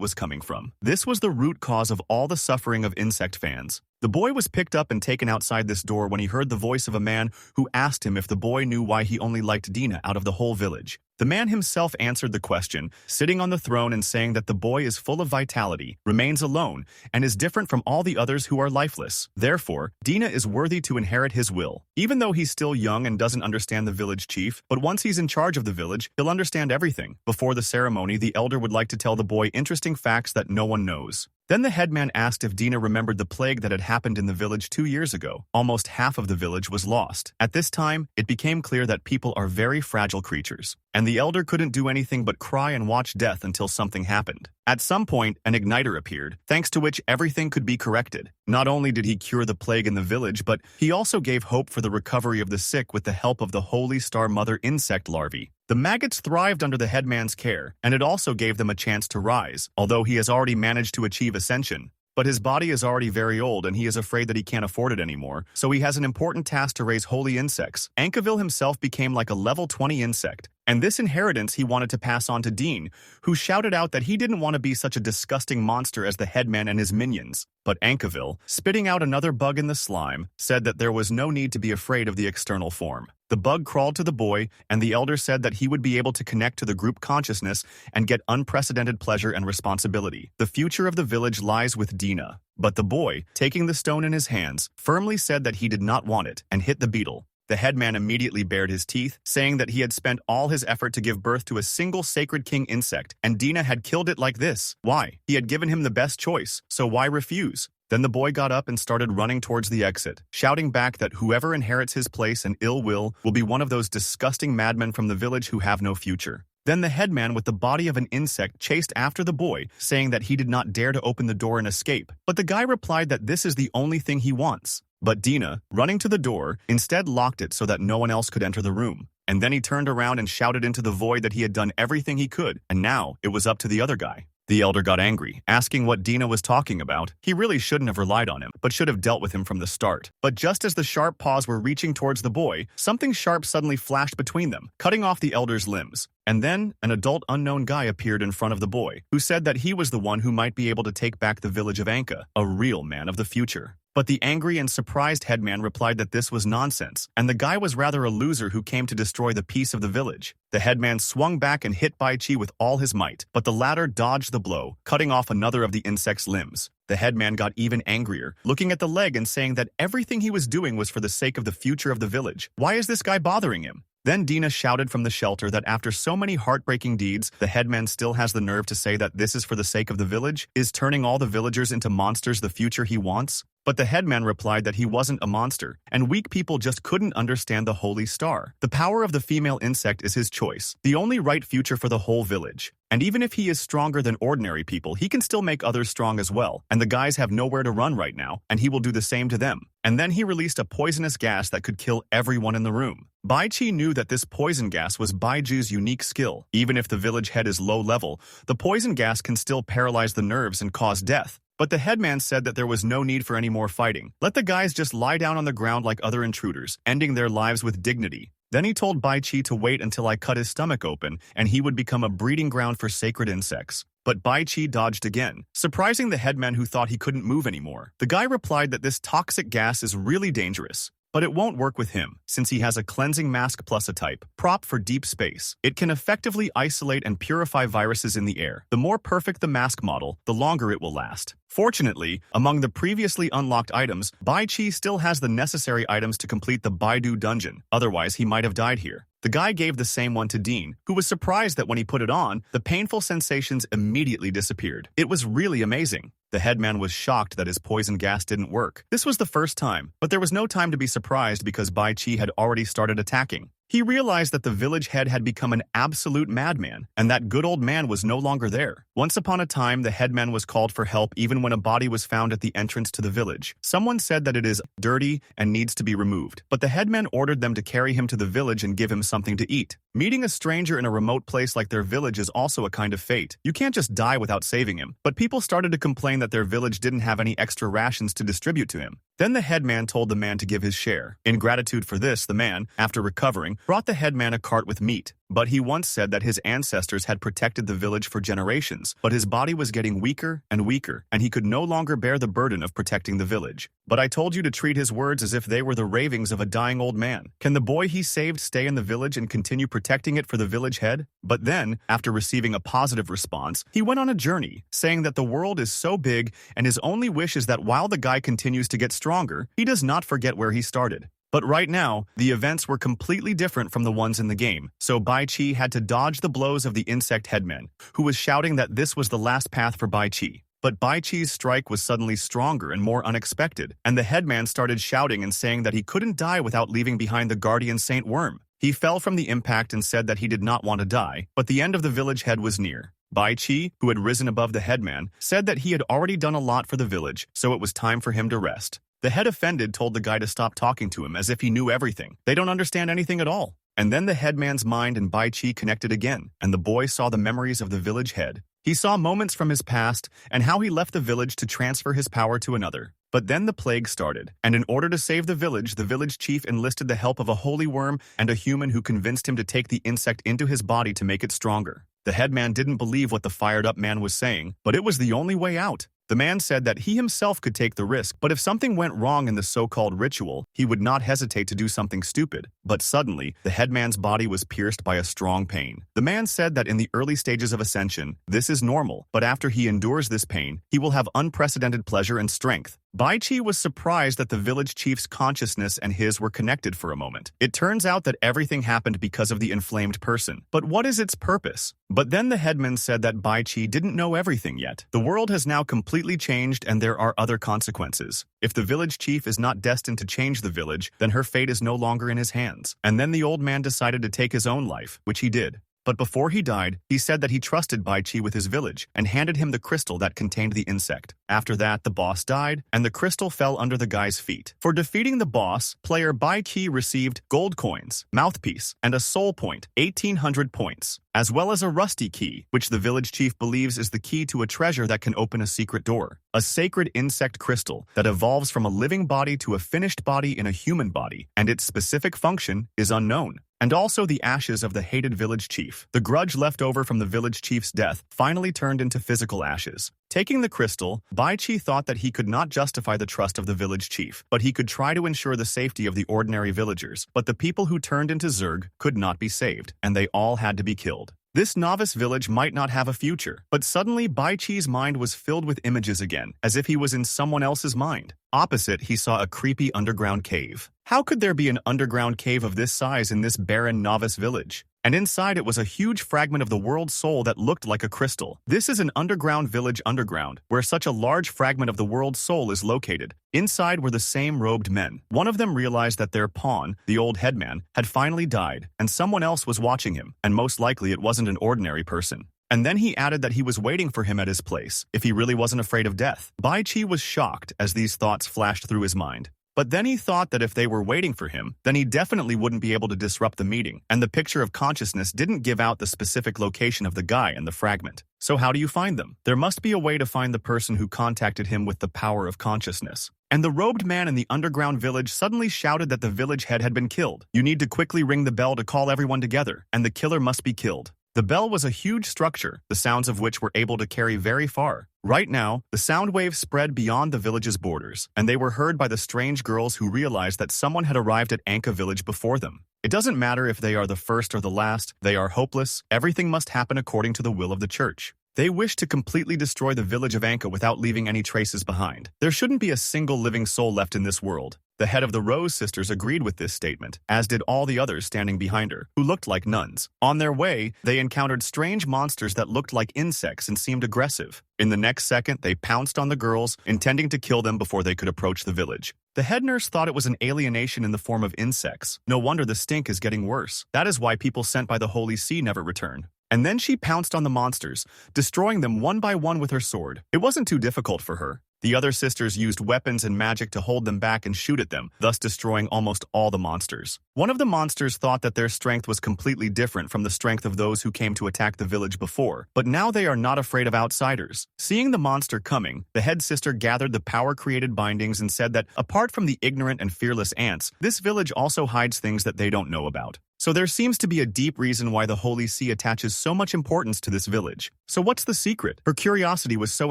was coming from. This was the root cause of all the suffering of insect fans. The boy was picked up and taken outside this door when he heard the voice of a man who asked him if the boy knew why he only liked Dina out of the whole village. The man himself answered the question, sitting on the throne and saying that the boy is full of vitality, remains alone, and is different from all the others who are lifeless. Therefore, Dina is worthy to inherit his will. Even though he's still young and doesn't understand the village chief, but once he's in charge of the village, he'll understand everything. Before the ceremony, the elder would like to tell the boy interesting facts that no one knows. Then the headman asked if Dina remembered the plague that had happened in the village 2 years ago. Almost half of the village was lost. At this time, it became clear that people are very fragile creatures, and the elder couldn't do anything but cry and watch death until something happened. At some point, an igniter appeared, thanks to which everything could be corrected. Not only did he cure the plague in the village, but he also gave hope for the recovery of the sick with the help of the Holy Star Mother insect larvae. The maggots thrived under the headman's care, and it also gave them a chance to rise, although he has already managed to achieve ascension. But his body is already very old and he is afraid that he can't afford it anymore, so he has an important task to raise holy insects. Ankaville himself became like a level 20 insect, and this inheritance he wanted to pass on to Dean, who shouted out that he didn't want to be such a disgusting monster as the headman and his minions. But Ankaville, spitting out another bug in the slime, said that there was no need to be afraid of the external form. The bug crawled to the boy, and the elder said that he would be able to connect to the group consciousness and get unprecedented pleasure and responsibility. The future of the village lies with Dina. But the boy, taking the stone in his hands, firmly said that he did not want it and hit the beetle. The headman immediately bared his teeth, saying that he had spent all his effort to give birth to a single sacred king insect, and Dina had killed it like this. Why? He had given him the best choice, so why refuse? Then the boy got up and started running towards the exit, shouting back that whoever inherits his place and ill will be one of those disgusting madmen from the village who have no future. Then the headman with the body of an insect chased after the boy, saying that he did not dare to open the door and escape. But the guy replied that this is the only thing he wants. But Dina, running to the door, instead locked it so that no one else could enter the room. And then he turned around and shouted into the void that he had done everything he could, and now it was up to the other guy. The elder got angry, asking what Dina was talking about. He really shouldn't have relied on him, but should have dealt with him from the start. But just as the sharp paws were reaching towards the boy, something sharp suddenly flashed between them, cutting off the elder's limbs. And then, an adult unknown guy appeared in front of the boy, who said that he was the one who might be able to take back the village of Anka, a real man of the future. But the angry and surprised headman replied that this was nonsense, and the guy was rather a loser who came to destroy the peace of the village. The headman swung back and hit Bai Chi with all his might, but the latter dodged the blow, cutting off another of the insect's limbs. The headman got even angrier, looking at the leg and saying that everything he was doing was for the sake of the future of the village. Why is this guy bothering him? Then Dina shouted from the shelter that after so many heartbreaking deeds, the headman still has the nerve to say that this is for the sake of the village? Is turning all the villagers into monsters the future he wants? But the headman replied that he wasn't a monster, and weak people just couldn't understand the holy star. The power of the female insect is his choice, the only right future for the whole village. And even if he is stronger than ordinary people, he can still make others strong as well, and the guys have nowhere to run right now, and he will do the same to them. And then he released a poisonous gas that could kill everyone in the room. Bai Chi knew that this poison gas was Baiju's unique skill. Even if the village head is low level, the poison gas can still paralyze the nerves and cause death. But the headman said that there was no need for any more fighting. Let the guys just lie down on the ground like other intruders, ending their lives with dignity. Then he told Bai Chi to wait until I cut his stomach open, and he would become a breeding ground for sacred insects. But Bai Chi dodged again, surprising the headman who thought he couldn't move anymore. The guy replied that this toxic gas is really dangerous. But it won't work with him, since he has a cleansing mask plus a type prop for deep space. It can effectively isolate and purify viruses in the air. The more perfect the mask model, the longer it will last. Fortunately, among the previously unlocked items, Bai Chi still has the necessary items to complete the Baidu dungeon, otherwise he might have died here. The guy gave the same one to Dean, who was surprised that when he put it on, the painful sensations immediately disappeared. It was really amazing. The headman was shocked that his poison gas didn't work. This was the first time, but there was no time to be surprised because Bai Chi had already started attacking. He realized that the village head had become an absolute madman, and that good old man was no longer there. Once upon a time, the headman was called for help even when a body was found at the entrance to the village. Someone said that it is dirty and needs to be removed, but the headman ordered them to carry him to the village and give him something to eat. Meeting a stranger in a remote place like their village is also a kind of fate. You can't just die without saving him. But people started to complain that their village didn't have any extra rations to distribute to him. Then the headman told the man to give his share. In gratitude for this, the man, after recovering, brought the headman a cart with meat. But he once said that his ancestors had protected the village for generations, but his body was getting weaker and weaker, and he could no longer bear the burden of protecting the village. But I told you to treat his words as if they were the ravings of a dying old man. Can the boy he saved stay in the village and continue protecting it for the village head? But then, after receiving a positive response, he went on a journey, saying that the world is so big and his only wish is that while the guy continues to get stronger, he does not forget where he started. But right now, the events were completely different from the ones in the game, so Bai Chi had to dodge the blows of the insect headman, who was shouting that this was the last path for Bai Chi. But Bai Chi's strike was suddenly stronger and more unexpected, and the headman started shouting and saying that he couldn't die without leaving behind the guardian Saint Worm. He fell from the impact and said that he did not want to die, but the end of the village head was near. Bai Chi, who had risen above the headman, said that he had already done a lot for the village, so it was time for him to rest. The head offended told the guy to stop talking to him as if he knew everything. They don't understand anything at all. And then the headman's mind and Bai Chi connected again, and the boy saw the memories of the village head. He saw moments from his past and how he left the village to transfer his power to another. But then the plague started, and in order to save the village chief enlisted the help of a holy worm and a human who convinced him to take the insect into his body to make it stronger. The headman didn't believe what the fired-up man was saying, but it was the only way out. The man said that he himself could take the risk, but if something went wrong in the so-called ritual, he would not hesitate to do something stupid. But suddenly, the headman's body was pierced by a strong pain. The man said that in the early stages of ascension, this is normal, but after he endures this pain, he will have unprecedented pleasure and strength. Bai Chi was surprised that the village chief's consciousness and his were connected for a moment. It turns out that everything happened because of the inflamed person. But what is its purpose? But then the headman said that Bai Chi didn't know everything yet. The world has now completely changed and there are other consequences. If the village chief is not destined to change the village, then her fate is no longer in his hands. And then the old man decided to take his own life, which he did. But before he died, he said that he trusted Bai Chi with his village and handed him the crystal that contained the insect. After that, the boss died, and the crystal fell under the guy's feet. For defeating the boss, player Bai Chi received gold coins, mouthpiece, and a soul point, 1800 points, as well as a rusty key, which the village chief believes is the key to a treasure that can open a secret door. A sacred insect crystal that evolves from a living body to a finished body in a human body, and its specific function is unknown. And also the ashes of the hated village chief. The grudge left over from the village chief's death finally turned into physical ashes. Taking the crystal, Bai Chi thought that he could not justify the trust of the village chief, but he could try to ensure the safety of the ordinary villagers. But the people who turned into Zerg could not be saved, and they all had to be killed. This novice village might not have a future, but suddenly Bai Chi's mind was filled with images again, as if he was in someone else's mind. Opposite, he saw a creepy underground cave. How could there be an underground cave of this size in this barren novice village? And inside it was a huge fragment of the world's soul that looked like a crystal. This is an underground village underground, where such a large fragment of the world's soul is located. Inside were the same robed men. One of them realized that their pawn, the old headman, had finally died, and someone else was watching him, and most likely it wasn't an ordinary person. And then he added that he was waiting for him at his place, if he really wasn't afraid of death. Bai Chi was shocked as these thoughts flashed through his mind. But then he thought that if they were waiting for him, then he definitely wouldn't be able to disrupt the meeting, and the picture of consciousness didn't give out the specific location of the guy and the fragment. So how do you find them? There must be a way to find the person who contacted him with the power of consciousness. And the robed man in the underground village suddenly shouted that the village head had been killed. You need to quickly ring the bell to call everyone together, and the killer must be killed. The bell was a huge structure, the sounds of which were able to carry very far. Right now, the sound waves spread beyond the village's borders, and they were heard by the strange girls who realized that someone had arrived at Anka village before them. It doesn't matter if they are the first or the last, they are hopeless, everything must happen according to the will of the church. They wish to completely destroy the village of Anka without leaving any traces behind. There shouldn't be a single living soul left in this world. The head of the Rose sisters agreed with this statement, as did all the others standing behind her, who looked like nuns. On their way, they encountered strange monsters that looked like insects and seemed aggressive. In the next second, they pounced on the girls, intending to kill them before they could approach the village. The head nurse thought it was an alienation in the form of insects. No wonder the stink is getting worse. That is why people sent by the Holy See never return. And then she pounced on the monsters, destroying them one by one with her sword. It wasn't too difficult for her. The other sisters used weapons and magic to hold them back and shoot at them, thus destroying almost all the monsters. One of the monsters thought that their strength was completely different from the strength of those who came to attack the village before, but now they are not afraid of outsiders. Seeing the monster coming, the head sister gathered the power-created bindings and said that, apart from the ignorant and fearless ants, this village also hides things that they don't know about. So there seems to be a deep reason why the Holy See attaches so much importance to this village. So what's the secret? Her curiosity was so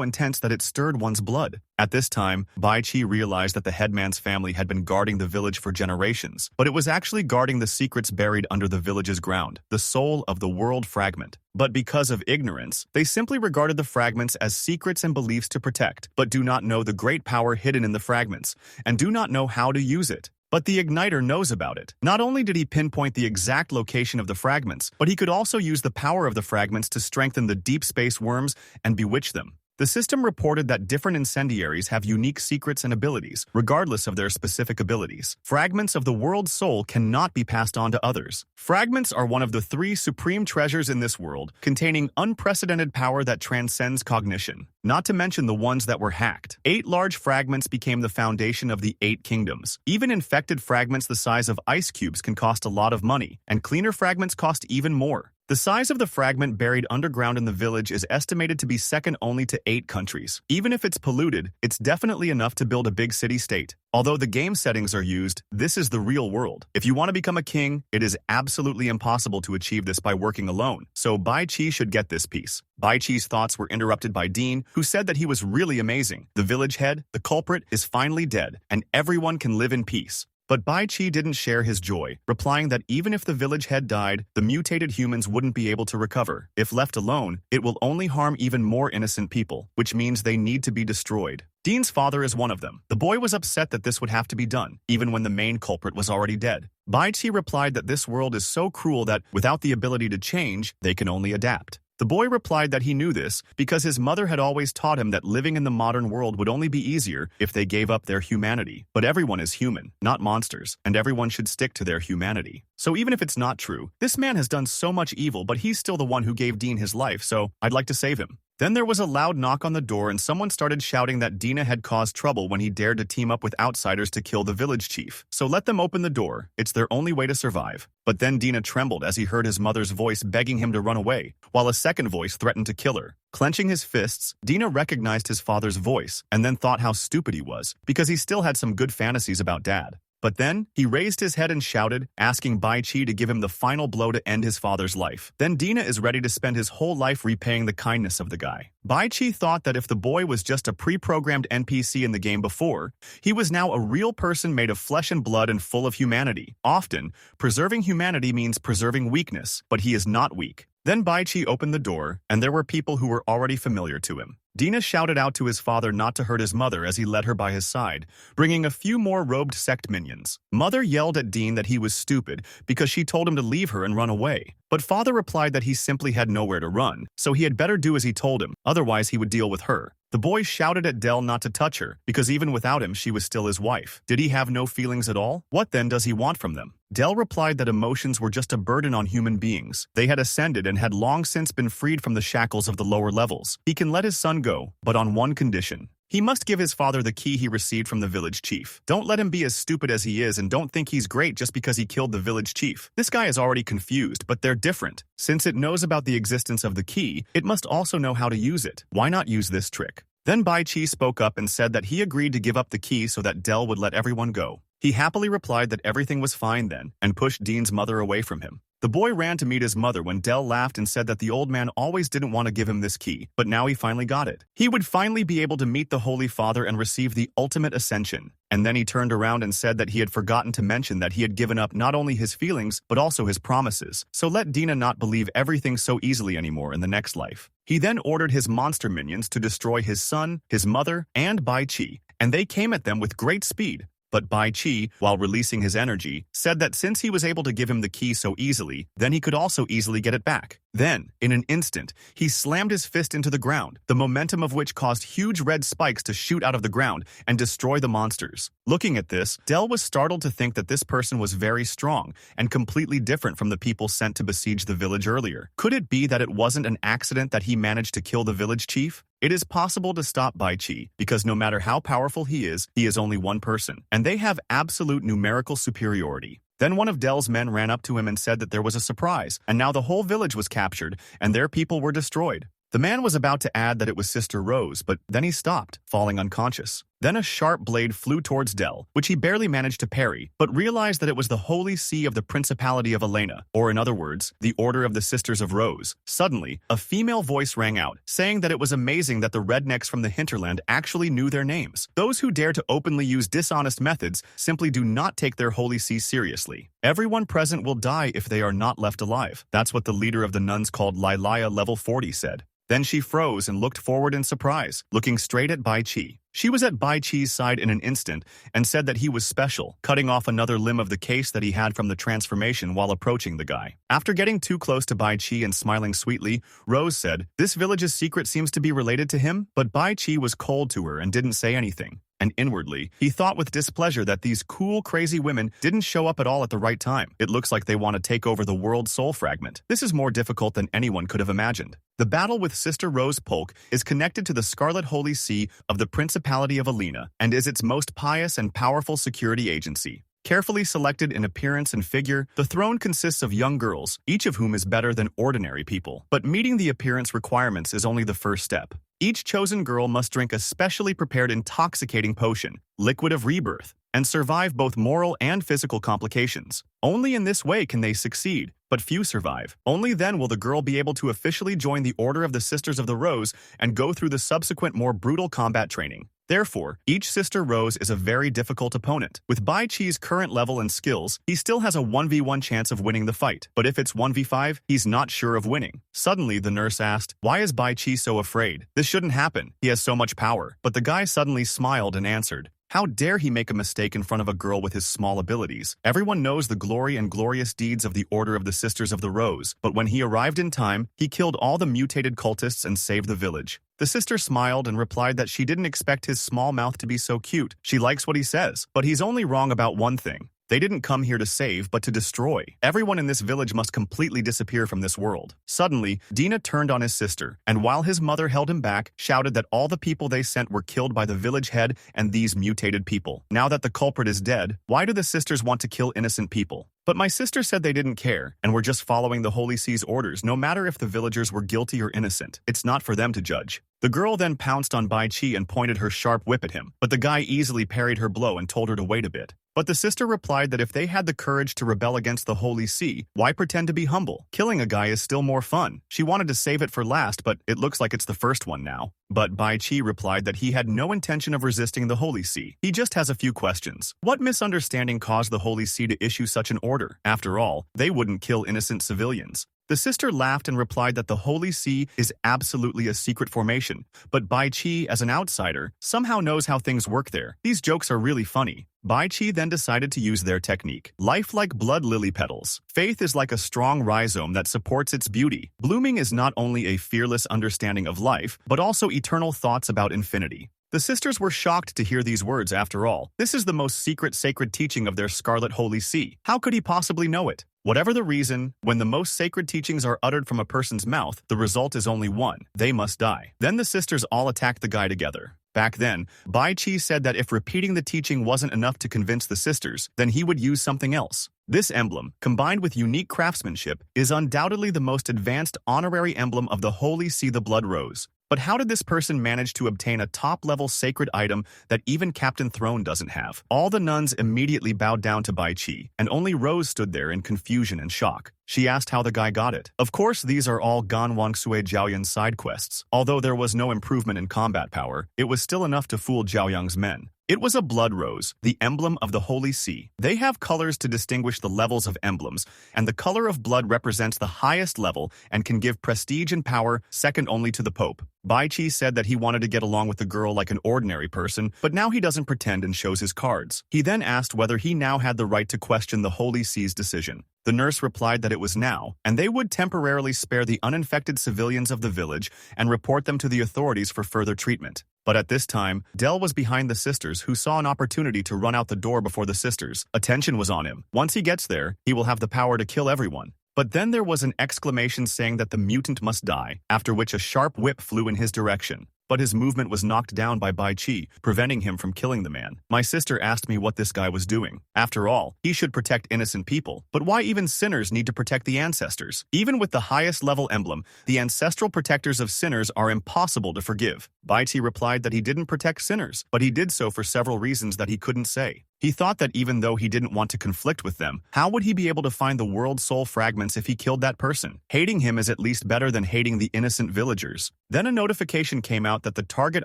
intense that it stirred one's blood. At this time, Bai Qi realized that the headman's family had been guarding the village for generations, but it was actually guarding the secrets buried under the village's ground, the soul of the world fragment. But because of ignorance, they simply regarded the fragments as secrets and beliefs to protect, but do not know the great power hidden in the fragments, and do not know how to use it. But the Igniter knows about it. Not only did he pinpoint the exact location of the fragments, but he could also use the power of the fragments to strengthen the deep space worms and bewitch them. The system reported that different incendiaries have unique secrets and abilities, regardless of their specific abilities. Fragments of the world's soul cannot be passed on to others. Fragments are one of the 3 supreme treasures in this world, containing unprecedented power that transcends cognition. Not to mention the ones that were hacked. 8 large fragments became the foundation of the 8 kingdoms. Even infected fragments the size of ice cubes can cost a lot of money, and cleaner fragments cost even more. The size of the fragment buried underground in the village is estimated to be second only to 8 countries. Even if it's polluted, it's definitely enough to build a big city-state. Although the game settings are used, this is the real world. If you want to become a king, it is absolutely impossible to achieve this by working alone. So Bai Qi should get this piece. Bai Qi's thoughts were interrupted by Dean, who said that he was really amazing. The village head, the culprit, is finally dead, and everyone can live in peace. But Bai Qi didn't share his joy, replying that even if the village head died, the mutated humans wouldn't be able to recover. If left alone, it will only harm even more innocent people, which means they need to be destroyed. Dean's father is one of them. The boy was upset that this would have to be done, even when the main culprit was already dead. Bai Qi replied that this world is so cruel that, without the ability to change, they can only adapt. The boy replied that he knew this because his mother had always taught him that living in the modern world would only be easier if they gave up their humanity. But everyone is human, not monsters, and everyone should stick to their humanity. So even if it's not true, this man has done so much evil, but he's still the one who gave Dean his life, so I'd like to save him. Then there was a loud knock on the door and someone started shouting that Dina had caused trouble when he dared to team up with outsiders to kill the village chief. So let them open the door, it's their only way to survive. But then Dina trembled as he heard his mother's voice begging him to run away, while a second voice threatened to kill her. Clenching his fists, Dina recognized his father's voice and then thought how stupid he was, because he still had some good fantasies about Dad. But then, he raised his head and shouted, asking Bai Qi to give him the final blow to end his father's life. Then Dina is ready to spend his whole life repaying the kindness of the guy. Bai Qi thought that if the boy was just a pre-programmed NPC in the game before, he was now a real person made of flesh and blood and full of humanity. Often, preserving humanity means preserving weakness, but he is not weak. Then Bai Qi opened the door, and there were people who were already familiar to him. Dina shouted out to his father not to hurt his mother as he led her by his side, bringing a few more robed sect minions. Mother yelled at Dean that he was stupid because she told him to leave her and run away. But father replied that he simply had nowhere to run, so he had better do as he told him, otherwise he would deal with her. The boy shouted at Dell not to touch her, because even without him she was still his wife. Did he have no feelings at all? What then does he want from them? Dell replied that emotions were just a burden on human beings. They had ascended and had long since been freed from the shackles of the lower levels. He can let his son go, but on one condition. He must give his father the key he received from the village chief. Don't let him be as stupid as he is and don't think he's great just because he killed the village chief. This guy is already confused, but they're different. Since it knows about the existence of the key, it must also know how to use it. Why not use this trick? Then Bai Qi spoke up and said that he agreed to give up the key so that Dell would let everyone go. He happily replied that everything was fine then and pushed Dean's mother away from him. The boy ran to meet his mother when Dell laughed and said that the old man always didn't want to give him this key, but now he finally got it. He would finally be able to meet the Holy Father and receive the ultimate ascension. And then he turned around and said that he had forgotten to mention that he had given up not only his feelings, but also his promises. So let Dina not believe everything so easily anymore in the next life. He then ordered his monster minions to destroy his son, his mother, and Bai Qi, and they came at them with great speed. But Bai Qi, while releasing his energy, said that since he was able to give him the key so easily, then he could also easily get it back. Then, in an instant, he slammed his fist into the ground, the momentum of which caused huge red spikes to shoot out of the ground and destroy the monsters. Looking at this, Dell was startled to think that this person was very strong and completely different from the people sent to besiege the village earlier. Could it be that it wasn't an accident that he managed to kill the village chief? It is possible to stop Bai Qi, because no matter how powerful he is only one person, and they have absolute numerical superiority. Then one of Dell's men ran up to him and said that there was a surprise, and now the whole village was captured, and their people were destroyed. The man was about to add that it was Sister Rose, but then he stopped, falling unconscious. Then a sharp blade flew towards Dell, which he barely managed to parry, but realized that it was the Holy See of the Principality of Elena, or in other words, the Order of the Sisters of Rose. Suddenly, a female voice rang out, saying that it was amazing that the rednecks from the hinterland actually knew their names. Those who dare to openly use dishonest methods simply do not take their Holy See seriously. Everyone present will die if they are not left alive. That's what the leader of the nuns called Lilaya Level 40 said. Then she froze and looked forward in surprise, looking straight at Bai Qi. She was at Bai Qi's side in an instant and said that he was special, cutting off another limb of the case that he had from the transformation while approaching the guy. After getting too close to Bai Qi and smiling sweetly, Rose said, "This village's secret seems to be related to him," but Bai Qi was cold to her and didn't say anything. And inwardly, he thought with displeasure that these cool, crazy women didn't show up at all at the right time. It looks like they want to take over the world's soul fragment. This is more difficult than anyone could have imagined. The battle with Sister Rose Polk is connected to the Scarlet Holy See of the Principality of Elena and is its most pious and powerful security agency. Carefully selected in appearance and figure, the throne consists of young girls, each of whom is better than ordinary people. But meeting the appearance requirements is only the first step. Each chosen girl must drink a specially prepared intoxicating potion, Liquid of Rebirth, and survive both moral and physical complications. Only in this way can they succeed, but few survive. Only then will the girl be able to officially join the Order of the Sisters of the Rose and go through the subsequent more brutal combat training. Therefore, each Sister Rose is a very difficult opponent. With Bai Qi's current level and skills, he still has a 1v1 chance of winning the fight. But if it's 1v5, he's not sure of winning. Suddenly, the nurse asked, "Why is Bai Qi so afraid? This shouldn't happen. He has so much power." But the guy suddenly smiled and answered, "How dare he make a mistake in front of a girl with his small abilities? Everyone knows the glory and glorious deeds of the Order of the Sisters of the Rose, but when he arrived in time, he killed all the mutated cultists and saved the village." The sister smiled and replied that she didn't expect his small mouth to be so cute. She likes what he says, but he's only wrong about one thing. They didn't come here to save, but to destroy. Everyone in this village must completely disappear from this world. Suddenly, Dina turned on his sister, and while his mother held him back, shouted that all the people they sent were killed by the village head and these mutated people. Now that the culprit is dead, why do the sisters want to kill innocent people? But my sister said they didn't care, and were just following the Holy See's orders, no matter if the villagers were guilty or innocent. It's not for them to judge. The girl then pounced on Bai Qi and pointed her sharp whip at him, but the guy easily parried her blow and told her to wait a bit. But the sister replied that if they had the courage to rebel against the Holy See, why pretend to be humble? Killing a guy is still more fun. She wanted to save it for last, but it looks like it's the first one now. But Bai Qi replied that he had no intention of resisting the Holy See. He just has a few questions. What misunderstanding caused the Holy See to issue such an order? After all, they wouldn't kill innocent civilians. The sister laughed and replied that the Holy See is absolutely a secret formation, but Bai Qi, as an outsider, somehow knows how things work there. These jokes are really funny. Bai Qi then decided to use their technique. Life like blood lily petals. Faith is like a strong rhizome that supports its beauty. Blooming is not only a fearless understanding of life, but also eternal thoughts about infinity. The sisters were shocked to hear these words after all. This is the most secret sacred teaching of their Scarlet Holy See. How could he possibly know it? Whatever the reason, when the most sacred teachings are uttered from a person's mouth, the result is only one. They must die. Then the sisters all attacked the guy together. Back then, Bai Qi said that if repeating the teaching wasn't enough to convince the sisters, then he would use something else. This emblem, combined with unique craftsmanship, is undoubtedly the most advanced honorary emblem of the Holy See, the Blood Rose. But how did this person manage to obtain a top-level sacred item that even Captain Throne doesn't have? All the nuns immediately bowed down to Bai Qi, and only Rose stood there in confusion and shock. She asked how the guy got it. Of course, these are all Ganwang Sui Jiaoyan's side quests. Although there was no improvement in combat power, it was still enough to fool Jiaoyang's men. It was a blood rose, the emblem of the Holy See. They have colors to distinguish the levels of emblems, and the color of blood represents the highest level and can give prestige and power, second only to the Pope. Bai Qi said that he wanted to get along with the girl like an ordinary person, but now he doesn't pretend and shows his cards. He then asked whether he now had the right to question the Holy See's decision. The nurse replied that it was now, and they would temporarily spare the uninfected civilians of the village and report them to the authorities for further treatment. But at this time, Del was behind the sisters, who saw an opportunity to run out the door before the sisters. Attention was on him. Once he gets there, he will have the power to kill everyone. But then there was an exclamation saying that the mutant must die, after which a sharp whip flew in his direction. But his movement was knocked down by Bai Qi, preventing him from killing the man. My sister asked me what this guy was doing. After all, he should protect innocent people. But why even sinners need to protect the ancestors? Even with the highest level emblem, the ancestral protectors of sinners are impossible to forgive. Bai Qi replied that he didn't protect sinners, but he did so for several reasons that he couldn't say. He thought that even though he didn't want to conflict with them, how would he be able to find the world's soul fragments if he killed that person? Hating him is at least better than hating the innocent villagers. Then a notification came out that the target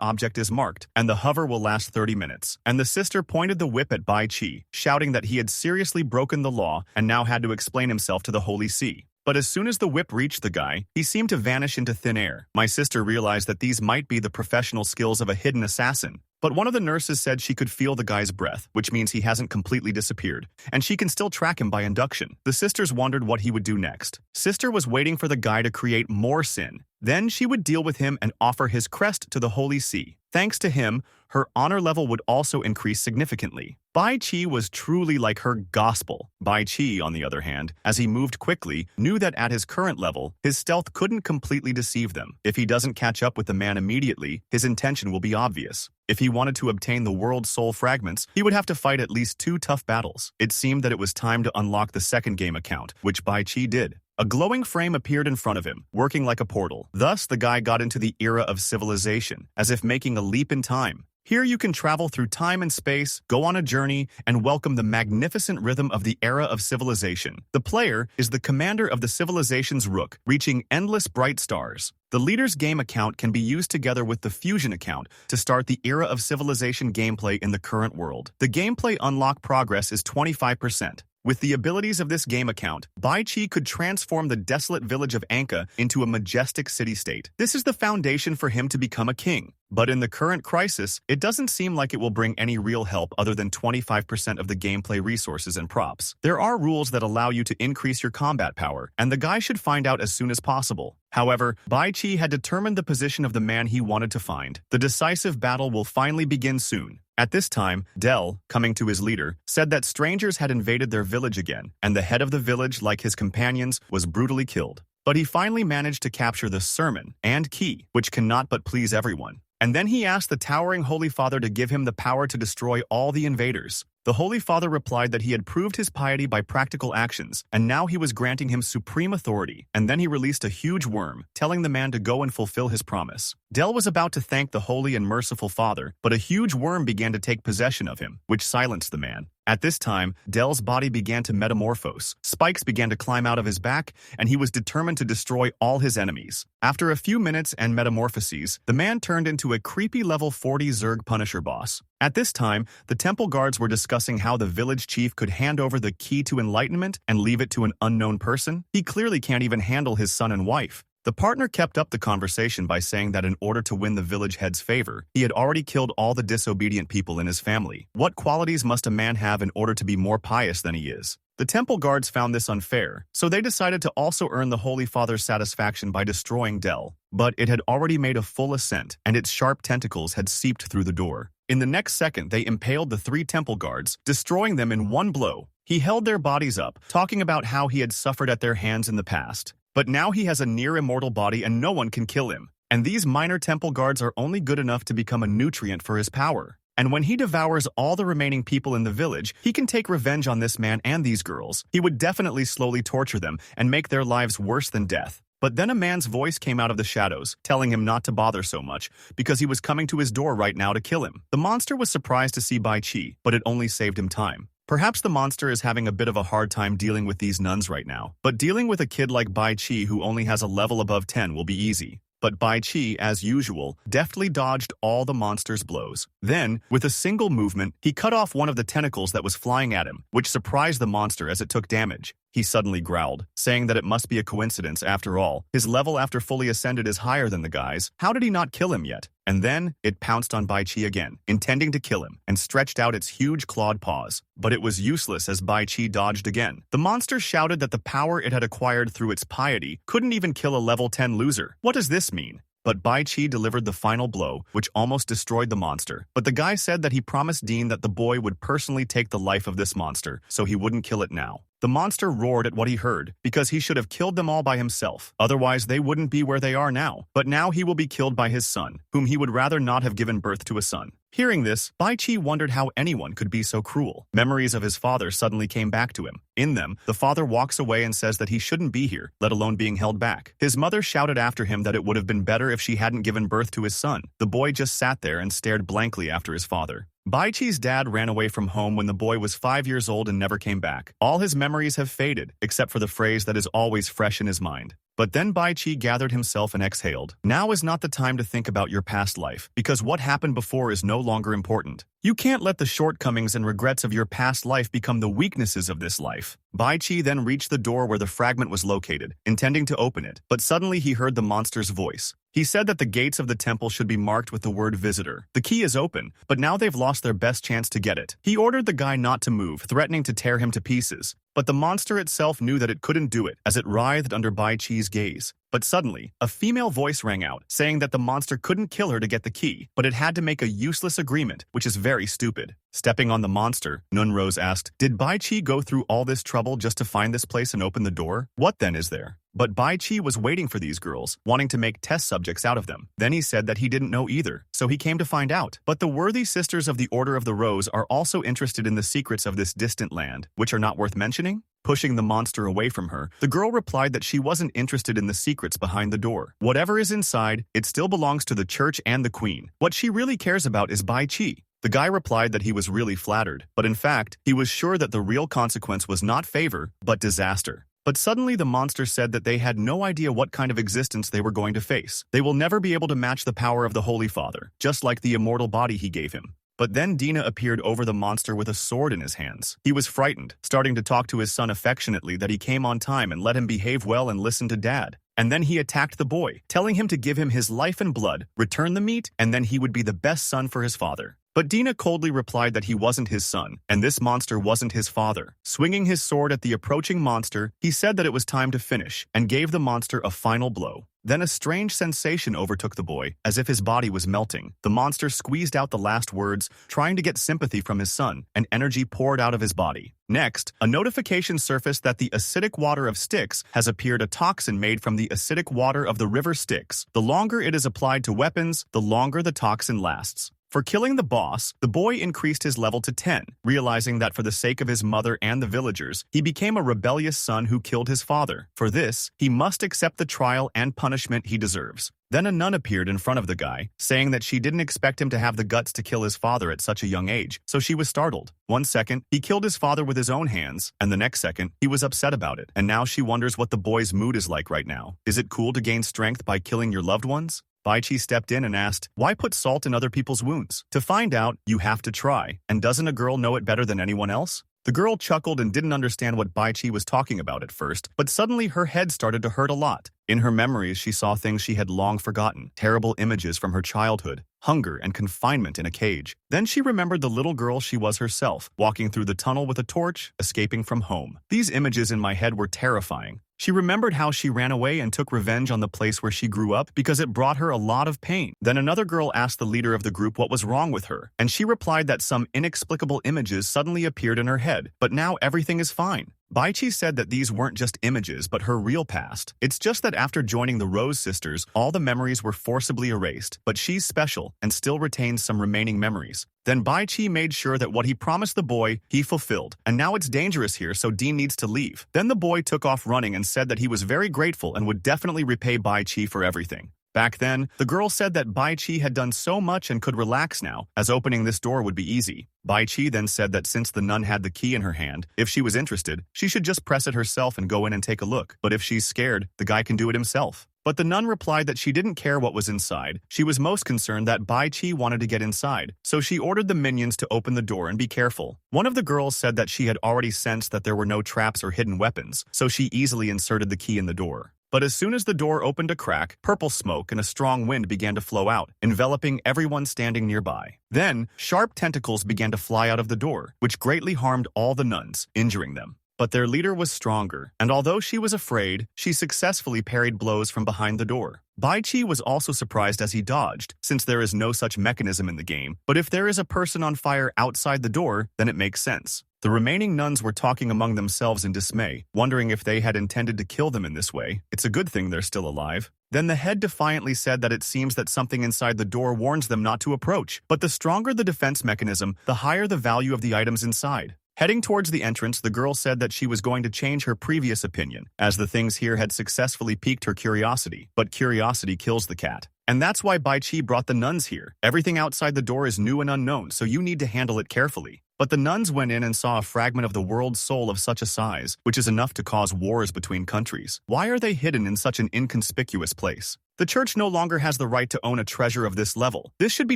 object is marked, and the hover will last 30 minutes. And the sister pointed the whip at Bai Qi, shouting that he had seriously broken the law and now had to explain himself to the Holy See. But as soon as the whip reached the guy, he seemed to vanish into thin air. My sister realized that these might be the professional skills of a hidden assassin. But one of the nurses said she could feel the guy's breath, which means he hasn't completely disappeared, and she can still track him by induction. The sisters wondered what he would do next. Sister was waiting for the guy to create more sin. Then she would deal with him and offer his crest to the Holy See. Thanks to him, her honor level would also increase significantly. Bai Qi was truly like her gospel. Bai Qi, on the other hand, as he moved quickly, knew that at his current level, his stealth couldn't completely deceive them. If he doesn't catch up with the man immediately, his intention will be obvious. If he wanted to obtain the world's soul fragments, he would have to fight at least 2 tough battles. It seemed that it was time to unlock the second game account, which Bai Qi did. A glowing frame appeared in front of him, working like a portal. Thus, the guy got into the era of civilization, as if making a leap in time. Here you can travel through time and space, go on a journey, and welcome the magnificent rhythm of the era of civilization. The player is the commander of the civilization's rook, reaching endless bright stars. The leader's game account can be used together with the fusion account to start the era of civilization gameplay in the current world. The gameplay unlock progress is 25%. With the abilities of this game account, Bai Qi could transform the desolate village of Anka into a majestic city-state. This is the foundation for him to become a king. But in the current crisis, it doesn't seem like it will bring any real help other than 25% of the gameplay resources and props. There are rules that allow you to increase your combat power, and the guy should find out as soon as possible. However, Bai Qi had determined the position of the man he wanted to find. The decisive battle will finally begin soon. At this time, Del, coming to his leader, said that strangers had invaded their village again, and the head of the village, like his companions, was brutally killed. But he finally managed to capture the sermon and key, which cannot but please everyone. And then he asked the towering Holy Father to give him the power to destroy all the invaders. The Holy Father replied that he had proved his piety by practical actions, and now he was granting him supreme authority. And then he released a huge worm, telling the man to go and fulfill his promise. Del was about to thank the Holy and Merciful Father, but a huge worm began to take possession of him, which silenced the man. At this time, Del's body began to metamorphose. Spikes began to climb out of his back, and he was determined to destroy all his enemies. After a few minutes and metamorphoses, the man turned into a creepy level 40 Zerg Punisher boss. At this time, the temple guards were discussing how the village chief could hand over the key to enlightenment and leave it to an unknown person. He clearly can't even handle his son and wife. The partner kept up the conversation by saying that in order to win the village head's favor, he had already killed all the disobedient people in his family. What qualities must a man have in order to be more pious than he is? The temple guards found this unfair, so they decided to also earn the Holy Father's satisfaction by destroying Del. But it had already made a full ascent, and its sharp tentacles had seeped through the door. In the next second, they impaled the 3 temple guards, destroying them in one blow. He held their bodies up, talking about how he had suffered at their hands in the past. But now he has a near-immortal body and no one can kill him. And these minor temple guards are only good enough to become a nutrient for his power. And when he devours all the remaining people in the village, he can take revenge on this man and these girls. He would definitely slowly torture them and make their lives worse than death. But then a man's voice came out of the shadows, telling him not to bother so much, because he was coming to his door right now to kill him. The monster was surprised to see Bai Qi, but it only saved him time. Perhaps the monster is having a bit of a hard time dealing with these nuns right now, but dealing with a kid like Bai Chi who only has a level above 10 will be easy. But Bai Chi, as usual, deftly dodged all the monster's blows. Then, with a single movement, he cut off one of the tentacles that was flying at him, which surprised the monster as it took damage. He suddenly growled, saying that it must be a coincidence after all. His level after fully ascended is higher than the guy's. How did he not kill him yet? And then, it pounced on Bai Chi again, intending to kill him, and stretched out its huge clawed paws. But it was useless as Bai Chi dodged again. The monster shouted that the power it had acquired through its piety couldn't even kill a level 10 loser. What does this mean? But Bai Chi delivered the final blow, which almost destroyed the monster. But the guy said that he promised Dean that the boy would personally take the life of this monster, so he wouldn't kill it now. The monster roared at what he heard, because he should have killed them all by himself. Otherwise, they wouldn't be where they are now. But now he will be killed by his son, whom he would rather not have given birth to a son. Hearing this, Bai Chi wondered how anyone could be so cruel. Memories of his father suddenly came back to him. In them, the father walks away and says that he shouldn't be here, let alone being held back. His mother shouted after him that it would have been better if she hadn't given birth to his son. The boy just sat there and stared blankly after his father. Bai Chi's dad ran away from home when the boy was 5 years old and never came back. All his memories have faded, except for the phrase that is always fresh in his mind. But then Bai Chi gathered himself and exhaled. Now is not the time to think about your past life, because what happened before is no longer important. You can't let the shortcomings and regrets of your past life become the weaknesses of this life. Bai Chi then reached the door where the fragment was located, intending to open it, but suddenly he heard the monster's voice. He said that the gates of the temple should be marked with the word visitor. The key is open, but now they've lost their best chance to get it. He ordered the guy not to move, threatening to tear him to pieces. But the monster itself knew that it couldn't do it, as it writhed under Bai Chi's gaze. But suddenly, a female voice rang out, saying that the monster couldn't kill her to get the key, but it had to make a useless agreement, which is very stupid. Stepping on the monster, Nunrose asked, "Did Bai Chi go through all this trouble just to find this place and open the door? What then is there?" But Bai Chi was waiting for these girls, wanting to make test subjects out of them. Then he said that he didn't know either, so he came to find out. But the worthy sisters of the Order of the Rose are also interested in the secrets of this distant land, which are not worth mentioning? Pushing the monster away from her, the girl replied that she wasn't interested in the secrets behind the door. Whatever is inside, it still belongs to the church and the queen. What she really cares about is Bai Chi. The guy replied that he was really flattered, but in fact, he was sure that the real consequence was not favor, but disaster. But suddenly the monster said that they had no idea what kind of existence they were going to face. They will never be able to match the power of the Holy Father, just like the immortal body he gave him. But then Dina appeared over the monster with a sword in his hands. He was frightened, starting to talk to his son affectionately that he came on time and let him behave well and listen to dad. And then he attacked the boy, telling him to give him his life and blood, return the meat, and then he would be the best son for his father. But Dina coldly replied that he wasn't his son, and this monster wasn't his father. Swinging his sword at the approaching monster, he said that it was time to finish, and gave the monster a final blow. Then a strange sensation overtook the boy, as if his body was melting. The monster squeezed out the last words, trying to get sympathy from his son, and energy poured out of his body. Next, a notification surfaced that the acidic water of Styx has appeared, a toxin made from the acidic water of the river Styx. The longer it is applied to weapons, the longer the toxin lasts. For killing the boss, the boy increased his level to 10, realizing that for the sake of his mother and the villagers, he became a rebellious son who killed his father. For this, he must accept the trial and punishment he deserves. Then a nun appeared in front of the guy, saying that she didn't expect him to have the guts to kill his father at such a young age, so she was startled. One second, he killed his father with his own hands, and the next second, he was upset about it. And now she wonders what the boy's mood is like right now. Is it cool to gain strength by killing your loved ones? Bai Chi stepped in and asked, "Why put salt in other people's wounds?" To find out, you have to try. And doesn't a girl know it better than anyone else? The girl chuckled and didn't understand what Bai Chi was talking about at first, but suddenly her head started to hurt a lot. In her memories, she saw things she had long forgotten, terrible images from her childhood, hunger and confinement in a cage. Then she remembered the little girl she was herself, walking through the tunnel with a torch, escaping from home. These images in my head were terrifying. She remembered how she ran away and took revenge on the place where she grew up because it brought her a lot of pain. Then another girl asked the leader of the group what was wrong with her, and she replied that some inexplicable images suddenly appeared in her head, but now everything is fine. Bai Chi said that these weren't just images but her real past. It's just that after joining the Rose Sisters, all the memories were forcibly erased, but she's special and still retains some remaining memories. Then Bai Chi made sure that what he promised the boy, he fulfilled, and now it's dangerous here, so Dean needs to leave. Then the boy took off running and said that he was very grateful and would definitely repay Bai Chi for everything. Back then, the girl said that Bai Chi had done so much and could relax now, as opening this door would be easy. Bai Chi then said that since the nun had the key in her hand, if she was interested, she should just press it herself and go in and take a look. But if she's scared, the guy can do it himself. But the nun replied that she didn't care what was inside. She was most concerned that Bai Chi wanted to get inside, so she ordered the minions to open the door and be careful. One of the girls said that she had already sensed that there were no traps or hidden weapons, so she easily inserted the key in the door. But as soon as the door opened a crack, purple smoke and a strong wind began to flow out, enveloping everyone standing nearby. Then, sharp tentacles began to fly out of the door, which greatly harmed all the nuns, injuring them. But their leader was stronger, and although she was afraid, she successfully parried blows from behind the door. Bai Chi was also surprised as he dodged, since there is no such mechanism in the game, but if there is a person on fire outside the door, then it makes sense. The remaining nuns were talking among themselves in dismay, wondering if they had intended to kill them in this way. It's a good thing they're still alive. Then the head defiantly said that it seems that something inside the door warns them not to approach, but the stronger the defense mechanism, the higher the value of the items inside. Heading towards the entrance, the girl said that she was going to change her previous opinion, as the things here had successfully piqued her curiosity. But curiosity kills the cat. And that's why Bai Chi brought the nuns here. Everything outside the door is new and unknown, so you need to handle it carefully. But the nuns went in and saw a fragment of the world's soul of such a size, which is enough to cause wars between countries. Why are they hidden in such an inconspicuous place? The church no longer has the right to own a treasure of this level. This should be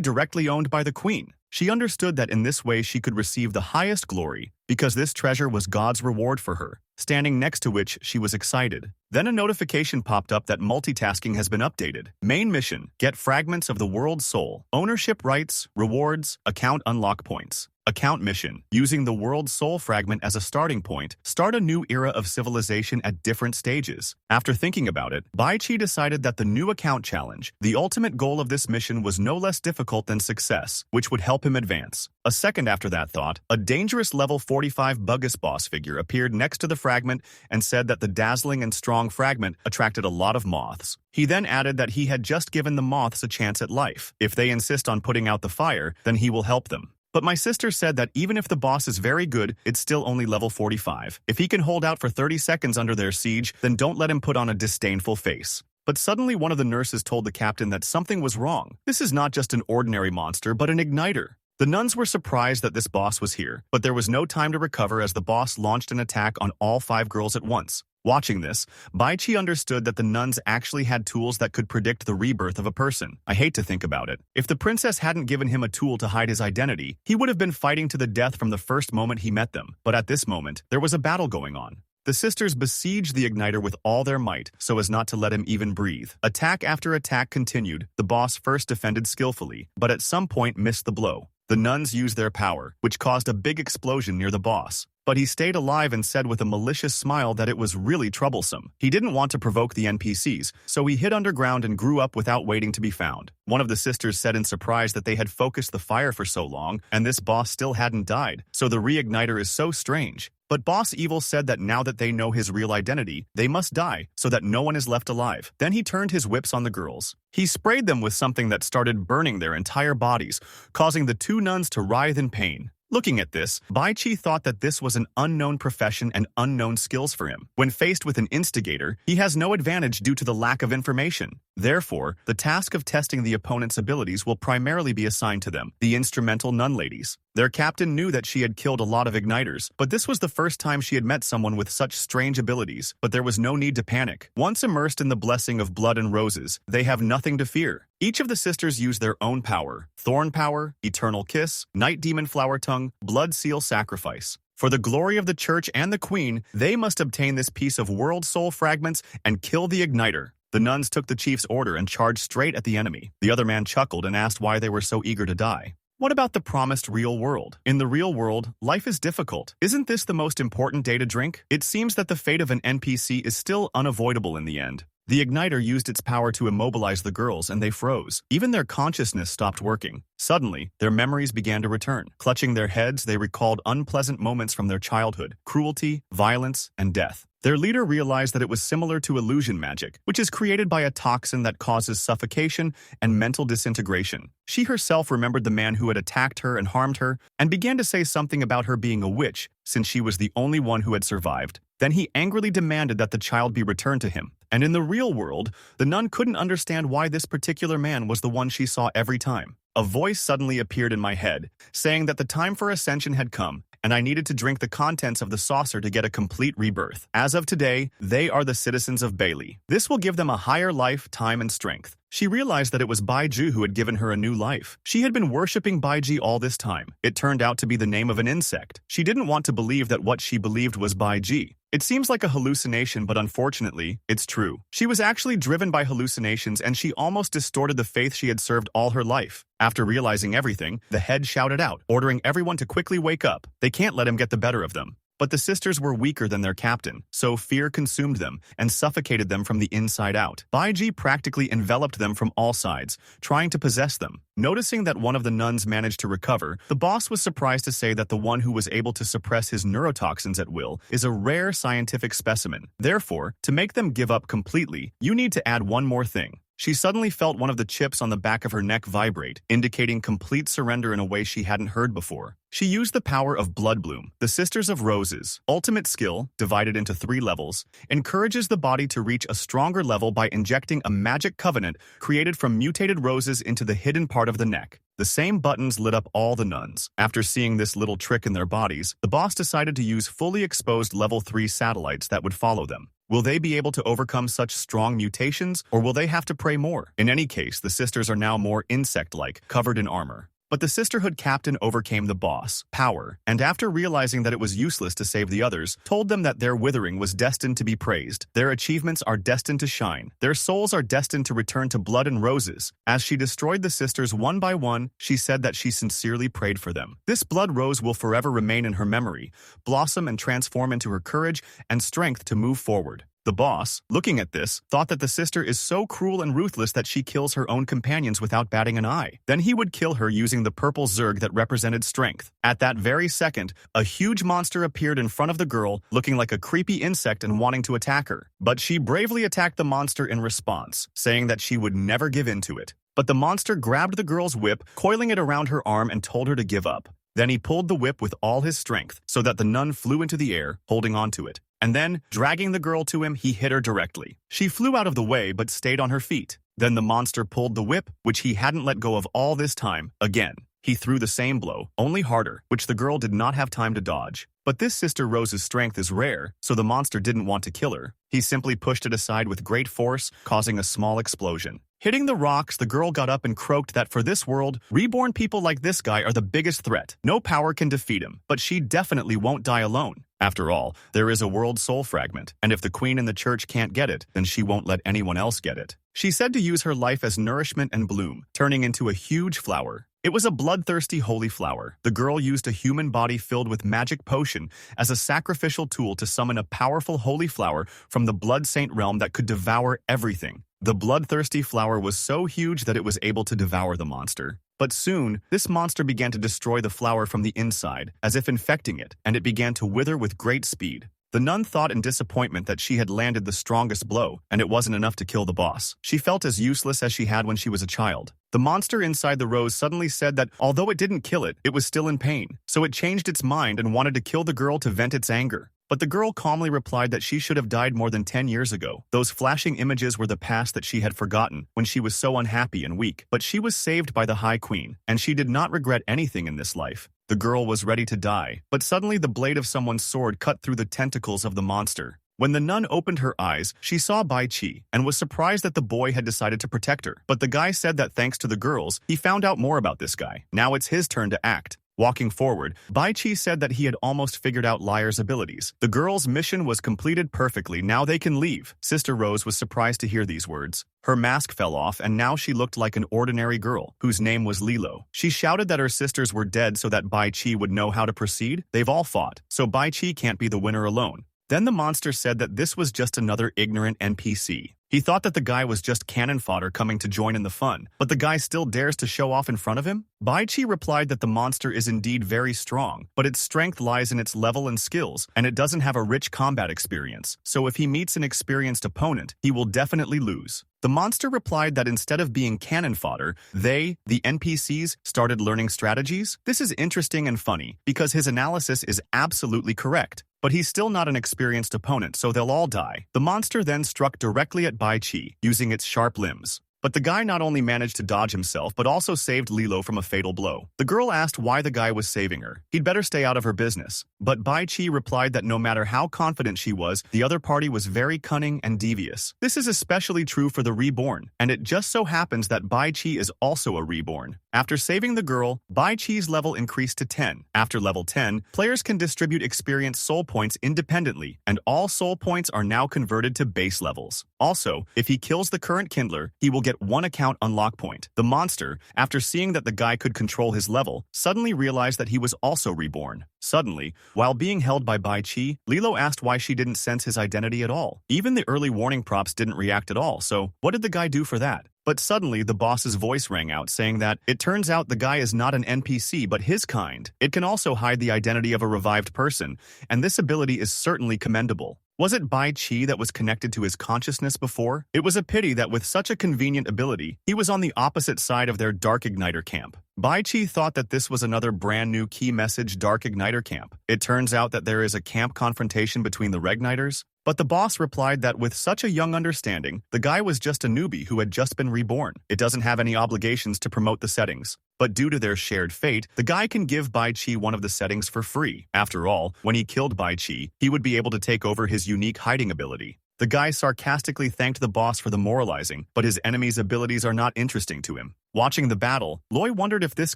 directly owned by the queen. She understood that in this way she could receive the highest glory, because this treasure was God's reward for her, standing next to which she was excited. Then a notification popped up that multitasking has been updated. Main mission: get fragments of the world's soul. Ownership rights, rewards, account unlock points. Account mission: using the world's soul fragment as a starting point, start a new era of civilization at different stages. After thinking about it, Bai Chi decided that the new account challenge, the ultimate goal of this mission, was no less difficult than success, which would help him advance. A second after that thought, a dangerous level 45 Buggus boss figure appeared next to the fragment and said that the dazzling and strong fragment attracted a lot of moths. He then added that he had just given the moths a chance at life. If they insist on putting out the fire, then he will help them. But my sister said that even if the boss is very good, it's still only level 45. If he can hold out for 30 seconds under their siege, then don't let him put on a disdainful face. But suddenly one of the nurses told the captain that something was wrong. This is not just an ordinary monster, but an igniter. The nuns were surprised that this boss was here, but there was no time to recover as the boss launched an attack on all 5 girls at once. Watching this, Bai Chi understood that the nuns actually had tools that could predict the rebirth of a person. I hate to think about it. If the princess hadn't given him a tool to hide his identity, he would have been fighting to the death from the first moment he met them. But at this moment, there was a battle going on. The sisters besieged the igniter with all their might, so as not to let him even breathe. Attack after attack continued. The boss first defended skillfully, but at some point missed the blow. The nuns used their power, which caused a big explosion near the boss. But he stayed alive and said with a malicious smile that it was really troublesome. He didn't want to provoke the NPCs, so he hid underground and grew up without waiting to be found. One of the sisters said in surprise that they had focused the fire for so long, and this boss still hadn't died, so the reigniter is so strange. But Boss Evil said that now that they know his real identity, they must die, so that no one is left alive. Then he turned his whips on the girls. He sprayed them with something that started burning their entire bodies, causing the 2 nuns to writhe in pain. Looking at this, Bai Chi thought that this was an unknown profession and unknown skills for him. When faced with an instigator, he has no advantage due to the lack of information. Therefore, the task of testing the opponent's abilities will primarily be assigned to them, the instrumental nun ladies. Their captain knew that she had killed a lot of igniters, but this was the first time she had met someone with such strange abilities, but there was no need to panic. Once immersed in the blessing of blood and roses, they have nothing to fear. Each of the sisters use their own power: Thorn Power, Eternal Kiss, Night Demon Flower Tongue, Blood Seal Sacrifice. For the glory of the church and the queen, they must obtain this piece of world soul fragments and kill the igniter. The nuns took the chief's order and charged straight at the enemy. The other man chuckled and asked why they were so eager to die. What about the promised real world? In the real world, life is difficult. Isn't this the most important day to drink? It seems that the fate of an NPC is still unavoidable in the end. The igniter used its power to immobilize the girls, and they froze. Even their consciousness stopped working. Suddenly, their memories began to return. Clutching their heads, they recalled unpleasant moments from their childhood: cruelty, violence, and death. Their leader realized that it was similar to illusion magic, which is created by a toxin that causes suffocation and mental disintegration. She herself remembered the man who had attacked her and harmed her, and began to say something about her being a witch, since she was the only one who had survived. Then he angrily demanded that the child be returned to him. And in the real world, the nun couldn't understand why this particular man was the one she saw every time. A voice suddenly appeared in my head, saying that the time for ascension had come, and I needed to drink the contents of the saucer to get a complete rebirth. As of today, they are the citizens of Bailey. This will give them a higher life, time, and strength. She realized that it was Baiju who had given her a new life. She had been worshipping Baiji all this time. It turned out to be the name of an insect. She didn't want to believe that what she believed was Baiji. It seems like a hallucination, but unfortunately, it's true. She was actually driven by hallucinations, and she almost distorted the faith she had served all her life. After realizing everything, the head shouted out, ordering everyone to quickly wake up. They can't let him get the better of them. But the sisters were weaker than their captain, so fear consumed them and suffocated them from the inside out. Baiji practically enveloped them from all sides, trying to possess them. Noticing that one of the nuns managed to recover, the boss was surprised to say that the one who was able to suppress his neurotoxins at will is a rare scientific specimen. Therefore, to make them give up completely, you need to add one more thing. She suddenly felt one of the chips on the back of her neck vibrate, indicating complete surrender in a way she hadn't heard before. She used the power of Blood Bloom, the Sisters of Roses. Ultimate skill, divided into 3 levels, encourages the body to reach a stronger level by injecting a magic covenant created from mutated roses into the hidden part of the neck. The same buttons lit up all the nuns. After seeing this little trick in their bodies, the boss decided to use fully exposed level 3 satellites that would follow them. Will they be able to overcome such strong mutations, or will they have to pray more? In any case, the sisters are now more insect-like, covered in armor. But the sisterhood captain overcame the boss, Power, and after realizing that it was useless to save the others, told them that their withering was destined to be praised. Their achievements are destined to shine. Their souls are destined to return to blood and roses. As she destroyed the sisters one by one, she said that she sincerely prayed for them. This blood rose will forever remain in her memory, blossom and transform into her courage and strength to move forward. The boss, looking at this, thought that the sister is so cruel and ruthless that she kills her own companions without batting an eye. Then he would kill her using the purple zerg that represented strength. At that very second, a huge monster appeared in front of the girl, looking like a creepy insect and wanting to attack her. But she bravely attacked the monster in response, saying that she would never give in to it. But the monster grabbed the girl's whip, coiling it around her arm and told her to give up. Then he pulled the whip with all his strength, so that the nun flew into the air, holding onto it. And then, dragging the girl to him, he hit her directly. She flew out of the way but stayed on her feet. Then the monster pulled the whip, which he hadn't let go of all this time, again. He threw the same blow, only harder, which the girl did not have time to dodge. But this Sister Rose's strength is rare, so the monster didn't want to kill her. He simply pushed it aside with great force, causing a small explosion. Hitting the rocks, the girl got up and croaked that for this world, reborn people like this guy are the biggest threat. No power can defeat him, but she definitely won't die alone. After all, there is a world soul fragment, and if the queen in the church can't get it, then she won't let anyone else get it. She said to use her life as nourishment and bloom, turning into a huge flower. It was a bloodthirsty holy flower. The girl used a human body filled with magic potion as a sacrificial tool to summon a powerful holy flower from the blood saint realm that could devour everything. The bloodthirsty flower was so huge that it was able to devour the monster. But soon, this monster began to destroy the flower from the inside, as if infecting it, and it began to wither with great speed. The nun thought in disappointment that she had landed the strongest blow, and it wasn't enough to kill the boss. She felt as useless as she had when she was a child. The monster inside the rose suddenly said that although it didn't kill it, it was still in pain. So it changed its mind and wanted to kill the girl to vent its anger. But the girl calmly replied that she should have died more than 10 years ago. Those flashing images were the past that she had forgotten when she was so unhappy and weak. But she was saved by the High Queen, and she did not regret anything in this life. The girl was ready to die, but suddenly the blade of someone's sword cut through the tentacles of the monster. When the nun opened her eyes, she saw Bai Chi and was surprised that the boy had decided to protect her. But the guy said that thanks to the girls, he found out more about this guy. Now it's his turn to act. Walking forward, Bai Chi said that he had almost figured out Liar's abilities. The girl's mission was completed perfectly. Now they can leave. Sister Rose was surprised to hear these words. Her mask fell off, and now she looked like an ordinary girl, whose name was Lilo. She shouted that her sisters were dead so that Bai Chi would know how to proceed. They've all fought, so Bai Chi can't be the winner alone. Then the monster said that this was just another ignorant NPC. He thought that the guy was just cannon fodder coming to join in the fun, but the guy still dares to show off in front of him? Baichi replied that the monster is indeed very strong, but its strength lies in its level and skills, and it doesn't have a rich combat experience, so if he meets an experienced opponent, he will definitely lose. The monster replied that instead of being cannon fodder, they, the NPCs, started learning strategies. This is interesting and funny, because his analysis is absolutely correct. But he's still not an experienced opponent, so they'll all die. The monster then struck directly at Baichi, using its sharp limbs. But the guy not only managed to dodge himself, but also saved Lilo from a fatal blow. The girl asked why the guy was saving her. He'd better stay out of her business. But Baichi replied that no matter how confident she was, the other party was very cunning and devious. This is especially true for the reborn, and it just so happens that Baichi is also a reborn. After saving the girl, Baichi's level increased to 10. After level 10, players can distribute experience soul points independently, and all soul points are now converted to base levels. Also, if he kills the current Kindler, he will get 1 account unlock point. The monster, after seeing that the guy could control his level, suddenly realized that he was also reborn. Suddenly, while being held by Baichi, Lilo asked why she didn't sense his identity at all. Even the early warning props didn't react at all, so what did the guy do for that? But suddenly, the boss's voice rang out saying that it turns out the guy is not an NPC but his kind. It can also hide the identity of a revived person, and this ability is certainly commendable. Was it Baichi that was connected to his consciousness before? It was a pity that with such a convenient ability, he was on the opposite side of their Dark Igniter camp. Baichi thought that this was another brand new key message Dark Igniter camp. It turns out that there is a camp confrontation between the Regniters, but the boss replied that with such a young understanding, the guy was just a newbie who had just been reborn. It doesn't have any obligations to promote the settings. But due to their shared fate, the guy can give Baichi one of the settings for free. After all, when he killed Baichi, he would be able to take over his unique hiding ability. The guy sarcastically thanked the boss for the moralizing, but his enemy's abilities are not interesting to him. Watching the battle, Loi wondered if this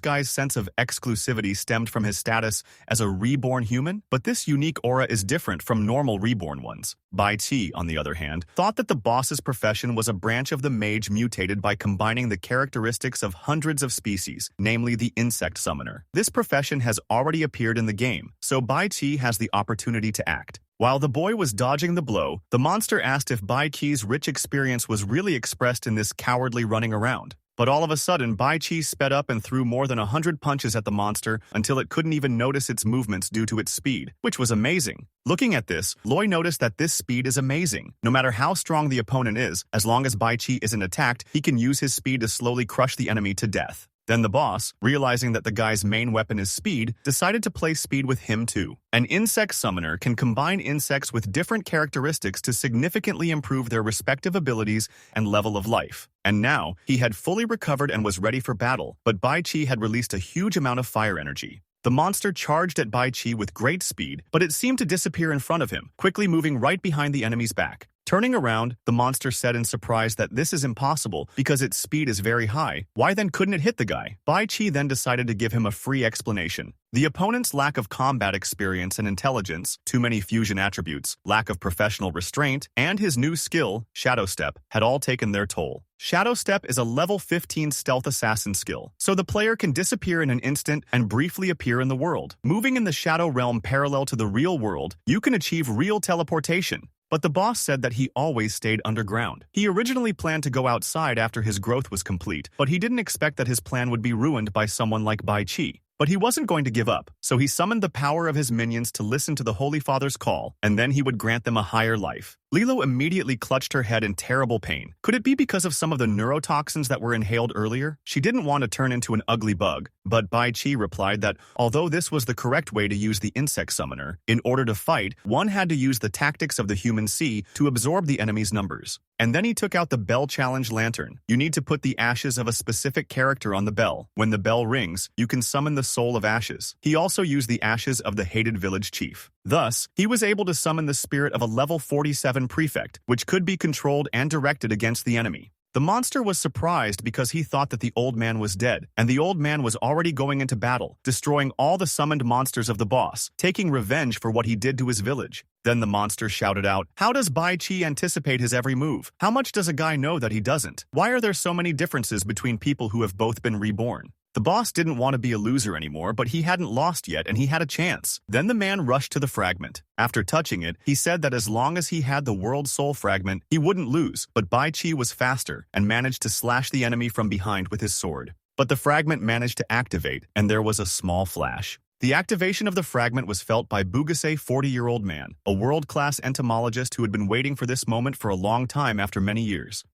guy's sense of exclusivity stemmed from his status as a reborn human, but this unique aura is different from normal reborn ones. Baichi, on the other hand, thought that the boss's profession was a branch of the mage mutated by combining the characteristics of hundreds of species, namely the insect summoner. This profession has already appeared in the game, so Baichi has the opportunity to act. While the boy was dodging the blow, the monster asked if Baichi's rich experience was really expressed in this cowardly running around. But all of a sudden, Baichi sped up and threw more than 100 punches at the monster until it couldn't even notice its movements due to its speed, which was amazing. Looking at this, Loi noticed that this speed is amazing. No matter how strong the opponent is, as long as Baichi isn't attacked, he can use his speed to slowly crush the enemy to death. Then the boss, realizing that the guy's main weapon is speed, decided to play speed with him too. An insect summoner can combine insects with different characteristics to significantly improve their respective abilities and level of life. And now, he had fully recovered and was ready for battle, but Baichi had released a huge amount of fire energy. The monster charged at Baichi with great speed, but it seemed to disappear in front of him, quickly moving right behind the enemy's back. Turning around, the monster said in surprise that this is impossible because its speed is very high. Why then couldn't it hit the guy? Baichi then decided to give him a free explanation. The opponent's lack of combat experience and intelligence, too many fusion attributes, lack of professional restraint, and his new skill, Shadow Step, had all taken their toll. Shadow Step is a level 15 stealth assassin skill, so the player can disappear in an instant and briefly appear in the world. Moving in the shadow realm parallel to the real world, you can achieve real teleportation. But the boss said that he always stayed underground. He originally planned to go outside after his growth was complete, but he didn't expect that his plan would be ruined by someone like Baichi. But he wasn't going to give up, so he summoned the power of his minions to listen to the Holy Father's call, and then he would grant them a higher life. Lilo immediately clutched her head in terrible pain. Could it be because of some of the neurotoxins that were inhaled earlier? She didn't want to turn into an ugly bug, but Baichi replied that although this was the correct way to use the insect summoner, in order to fight, one had to use the tactics of the human sea to absorb the enemy's numbers. And then he took out the bell challenge lantern. You need to put the ashes of a specific character on the bell. When the bell rings, you can summon the soul of ashes. He also used the ashes of the hated village chief. Thus, he was able to summon the spirit of a level 47 prefect, which could be controlled and directed against the enemy. The monster was surprised because he thought that the old man was dead, and the old man was already going into battle, destroying all the summoned monsters of the boss, taking revenge for what he did to his village. Then the monster shouted out, "How does Baichi anticipate his every move? How much does a guy know that he doesn't? Why are there so many differences between people who have both been reborn?" The boss didn't want to be a loser anymore, but he hadn't lost yet and he had a chance. Then the man rushed to the fragment. After touching it, he said that as long as he had the world soul fragment, he wouldn't lose, but Bai Chi was faster and managed to slash the enemy from behind with his sword. But the fragment managed to activate, and there was a small flash. The activation of the fragment was felt by Bugase 40-year-old man, a world-class entomologist who had been waiting for this moment for a long time after many years.